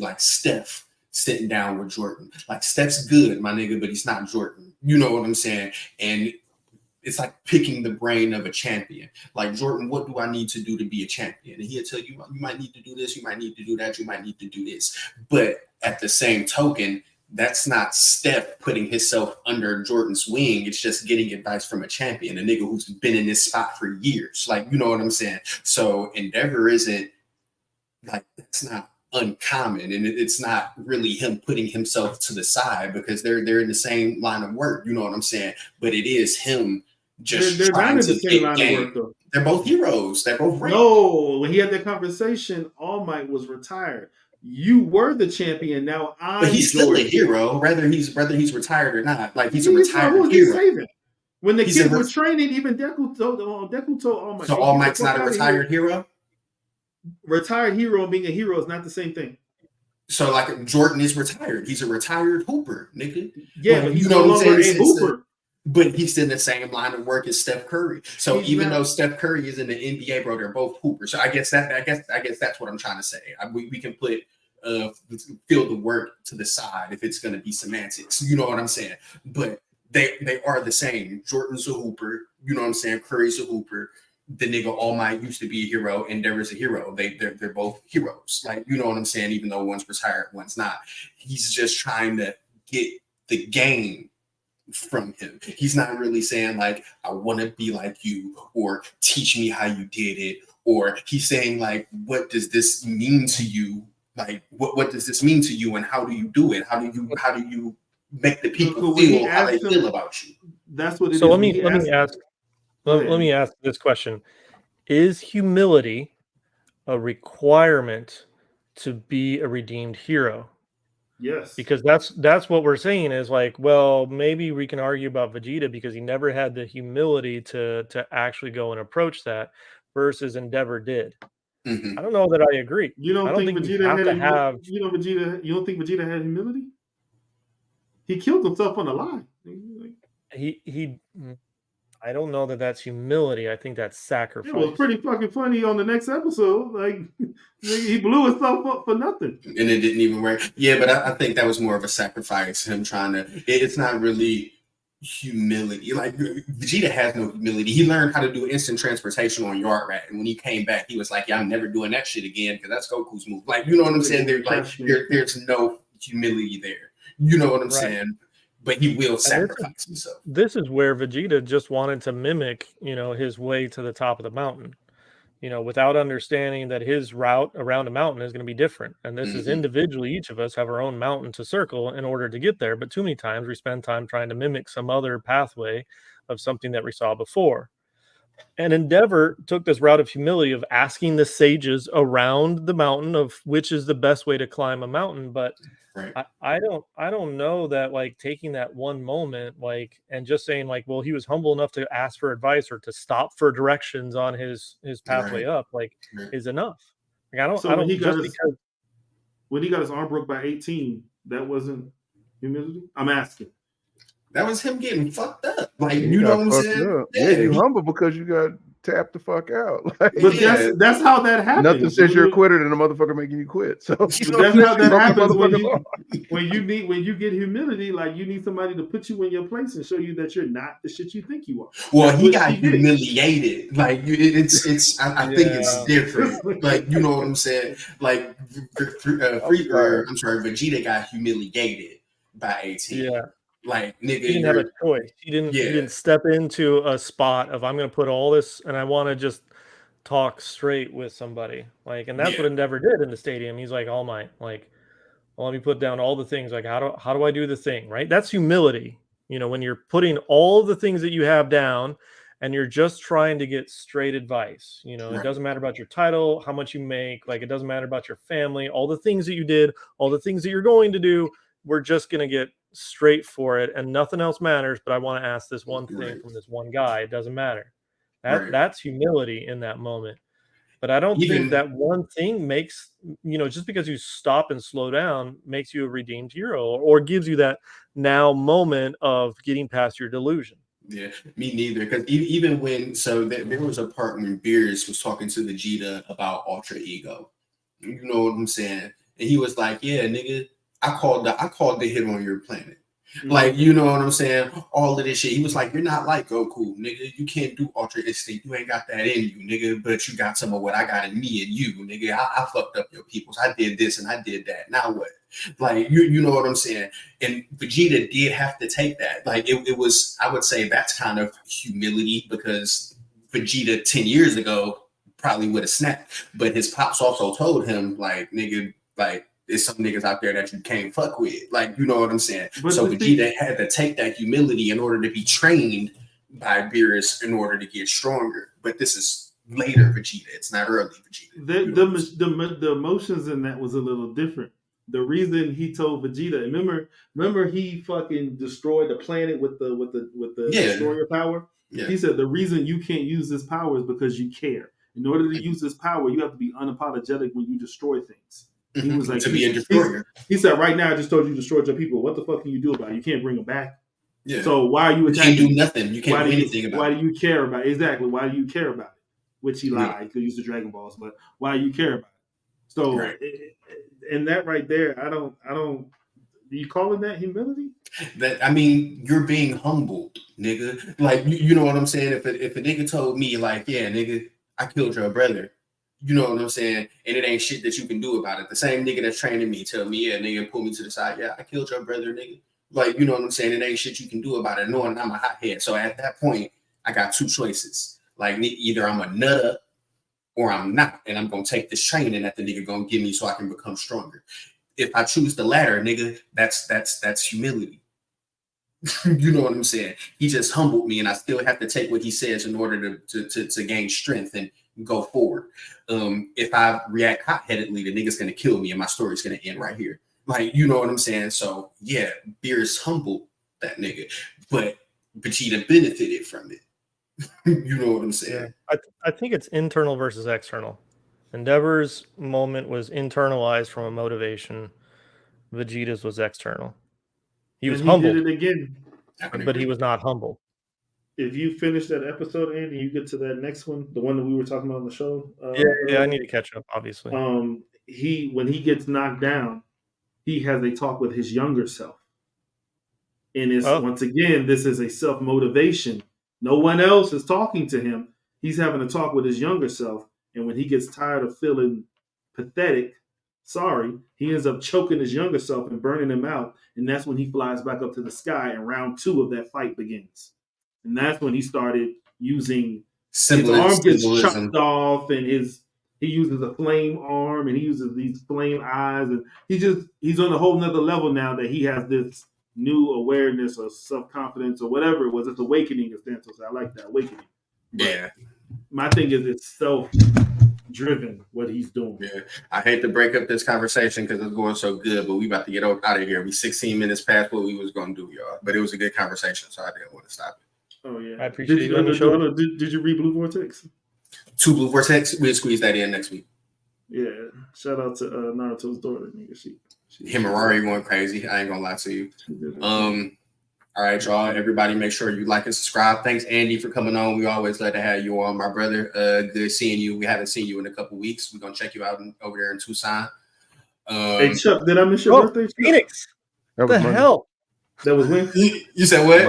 S1: like Steph sitting down with Jordan. Like, Steph's good, my nigga, but he's not Jordan. You know what I'm saying? And it's like picking the brain of a champion. Like, Jordan, what do I need to do to be a champion? And he'll tell you, you might need to do this, you might need to do that, you might need to do this. But at the same token, that's not Steph putting himself under Jordan's wing. It's just getting advice from a champion, a nigga who's been in this spot for years. Like, you know what I'm saying? So Endeavor isn't like, that's not uncommon, and it's not really him putting himself to the side because they're in the same line of work. You know what I'm saying? But it is him just
S2: they're
S1: trying
S2: not in
S1: to
S2: the same
S1: get
S2: line
S1: game.
S2: of work though.
S1: They're both heroes. They're both ranked.
S2: No, when he had that conversation, All Might was retired. You were the champion. Now
S1: But he's still a hero, whether he's retired or not. Like he's a retired hero.
S2: When the kids were training, even Deku told All Might.
S1: So All Might's not a retired hero?
S2: Retired hero and being a hero is not the same thing.
S1: So like Jordan is retired. He's a retired hooper, nigga.
S2: Yeah, but he's no longer a hooper.
S1: But he's in the same line of work as Steph Curry. So even though Steph Curry is in the NBA, bro, they're both hoopers. So I guess that's what I'm trying to say. We can put field the work to the side if it's going to be semantics. You know what I'm saying? But they are the same. Jordan's a hooper. You know what I'm saying? Curry's a hooper. The nigga All Might used to be a hero, and Endeavor's a hero. They're both heroes. Like, you know what I'm saying? Even though one's retired, one's not. He's just trying to get the game from him. He's not really saying like, I want to be like you, or teach me how you did it, or he's saying like, what does this mean to you? Like, what does this mean to you, and how do you do it? How do you make the people feel how they feel about you?
S2: That's what it is.
S5: So let me ask this question: is humility a requirement to be a redeemed hero?
S2: Yes,
S5: because that's what we're saying is like, well, maybe we can argue about Vegeta because he never had the humility to actually go and approach that, versus Endeavor did.
S1: Mm-hmm.
S5: I don't know that I agree.
S2: You don't think Vegeta had humility? He killed himself on the line.
S5: He I don't know that that's humility. I think that's sacrifice.
S2: It was pretty fucking funny on the next episode. Like, he blew himself up for nothing.
S1: And it didn't even work. Yeah, but I think that was more of a sacrifice. Him trying to, it's not really humility. Like, Vegeta has no humility. He learned how to do instant transportation on Yard Rat. And when he came back, he was like, yeah, I'm never doing that shit again because that's Goku's move. Like, you know what I'm saying? There's no humility there. You know what I'm saying? But he will sacrifice himself.
S5: This is where Vegeta just wanted to mimic, his way to the top of the mountain, without understanding that his route around a mountain is going to be different. And this is individually, each of us have our own mountain to circle in order to get there. But too many times we spend time trying to mimic some other pathway of something that we saw before. And Endeavor took this route of humility of asking the sages around the mountain of which is the best way to climb a mountain. But I don't know that like taking that one moment, like, and just saying like, well, he was humble enough to ask for advice or to stop for directions on his pathway up, like, is enough. Like, when he got
S2: his arm broke by 18, that wasn't humility. I'm asking.
S1: That was him getting fucked up. Like, you know what I'm saying?
S4: Yeah, you humble because you got tapped the fuck out. Like,
S2: but that's how that happens.
S4: Nothing says you're a quitter than a motherfucker making you quit. So
S2: that's how that happens when you get humility. Like, you need somebody to put you in your place and show you that you're not the shit you think you are.
S1: Well, he got humiliated. Like, it's. I think it's different. Like, you know what I'm saying? Like, Vegeta got humiliated by 18.
S5: Yeah.
S1: Like, nigga,
S5: he didn't have a choice. He didn't step into a spot of I'm going to put all this and I want to just talk straight with somebody. Like, and that's what Endeavor did in the stadium. He's like, All Might, like, well, let me put down all the things. Like, how do I do the thing? Right? That's humility. When you're putting all the things that you have down and you're just trying to get straight advice. It doesn't matter about your title, how much you make. Like, it doesn't matter about your family, all the things that you did, all the things that you're going to do. We're just going to get straight for it and nothing else matters, but I want to ask this one thing from this one guy. It doesn't matter. That's humility in that moment. But I don't think that one thing makes, just because you stop and slow down makes you a redeemed hero or gives you that now moment of getting past your delusion.
S1: Yeah, me neither. Because even when, there was a part when Beers was talking to Vegeta about alter ego. You know what I'm saying? And he was like, yeah, nigga, I called the hit on your planet. Like, you know what I'm saying? All of this shit. He was like, you're not like Goku, nigga. You can't do Ultra Instinct. You ain't got that in you, nigga. But you got some of what I got in me and you, nigga. I fucked up your peoples. I did this and I did that. Now what? Like, you know what I'm saying? And Vegeta did have to take that. Like, it was, I would say that's kind of humility, because Vegeta 10 years ago probably would have snapped. But his pops also told him, like, nigga, like, there's some niggas out there that you can't fuck with. Like, you know what I'm saying?
S2: But
S1: so Vegeta had to take that humility in order to be trained by Beerus in order to get stronger. But this is later Vegeta. It's not early Vegeta.
S2: The emotions in that was a little different. The reason he told Vegeta, remember he fucking destroyed the planet with the destroyer power? Yeah. He said the reason you can't use this power is because you care. In order to use this power, you have to be unapologetic when you destroy things. He was like,
S1: to be a destroyer.
S2: He said, right now, I just told you destroyed your people. What the fuck can you do about it? You can't bring them back.
S1: Yeah.
S2: So why are you attacking?
S1: You can't do nothing. You can't do anything about it.
S2: Why do you care about it? Exactly. Why do you care about it? Which he lied. He could use the Dragon Balls, but why do you care about it? So, and that right there, I don't. Do you call it that humility?
S1: That, I mean, you're being humbled, nigga. Like, you know what I'm saying? If a nigga told me, like, yeah, nigga, I killed your brother. You know what I'm saying? And it ain't shit that you can do about it. The same nigga that's training me tell me, yeah, nigga, pull me to the side. Yeah, I killed your brother, nigga. Like, you know what I'm saying? It ain't shit you can do about it, knowing I'm a hothead. So at that point, I got two choices. Like, either I'm a nutter or I'm not. And I'm going to take this training that the nigga going to give me so I can become stronger. If I choose the latter, nigga, that's humility. You know what I'm saying? He just humbled me, and I still have to take what he says in order to gain strength and go forward. If I react hot-headedly, the nigga's gonna kill me and my story's gonna end right here. Like, you know what I'm saying? So yeah, Beerus humbled that nigga, but Vegeta benefited from it. You know what I'm saying?
S5: Yeah. I think it's internal versus external. Endeavor's moment was internalized from a motivation. Vegeta's was external. He was humbled.
S2: He did it again.
S5: But he was not humble.
S2: If you finish that episode, Andy, you get to that next one, the one that we were talking about on the show.
S5: Yeah, I need to catch up, obviously.
S2: When he gets knocked down, he has a talk with his younger self. And it's once again, this is a self-motivation. No one else is talking to him. He's having a talk with his younger self. And when he gets tired of feeling pathetic, sorry, he ends up choking his younger self and burning him out. And that's when he flies back up to the sky, and round 2 of that fight begins. And that's when he started using his arm gets chopped off, and he uses a flame arm, and he uses these flame eyes, and he's on a whole nother level now that he has this new awareness or self-confidence or whatever it was. It's awakening, as Santos said. I like that, awakening.
S1: Yeah.
S2: My thing is it's self-driven what he's doing.
S1: Yeah. I hate to break up this conversation because it's going so good, but we about to get out of here. We 16 minutes past what we was going to do, y'all. But it was a good conversation, so I didn't want to stop it.
S2: Oh yeah,
S5: I appreciate it.
S2: Did you read Blue Vortex?
S1: 2 Blue Vortex. We'll squeeze that in next week.
S2: Yeah, shout out to Naruto's daughter. Nigga, she
S1: Himawari going crazy. I ain't gonna lie to you. All right, y'all. Everybody, make sure you like and subscribe. Thanks, Andy, for coming on. We always love to have you on, my brother. Good seeing you. We haven't seen you in a couple weeks. We're gonna check you out over there in Tucson.
S2: Hey Chuck, did I miss your birthday?
S5: Phoenix. What the hell?
S2: That was when?
S1: You said what?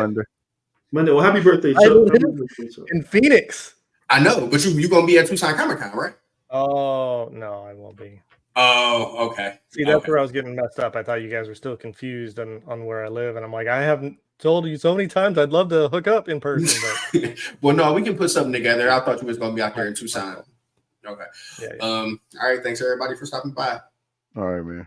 S2: Monday. Well, happy birthday, Chuck.
S5: In Phoenix.
S1: I know, but you gonna be at Tucson Comic Con, right?
S5: Oh no, I won't be.
S1: Oh, okay.
S5: See, that's where I was getting messed up. I thought you guys were still confused on where I live, and I'm like, I haven't told you so many times I'd love to hook up in person. But...
S1: Well, no, we can put something together. I thought you was gonna be out there in Tucson. Okay.
S5: Yeah.
S1: All right. Thanks everybody for stopping by.
S4: All right, man.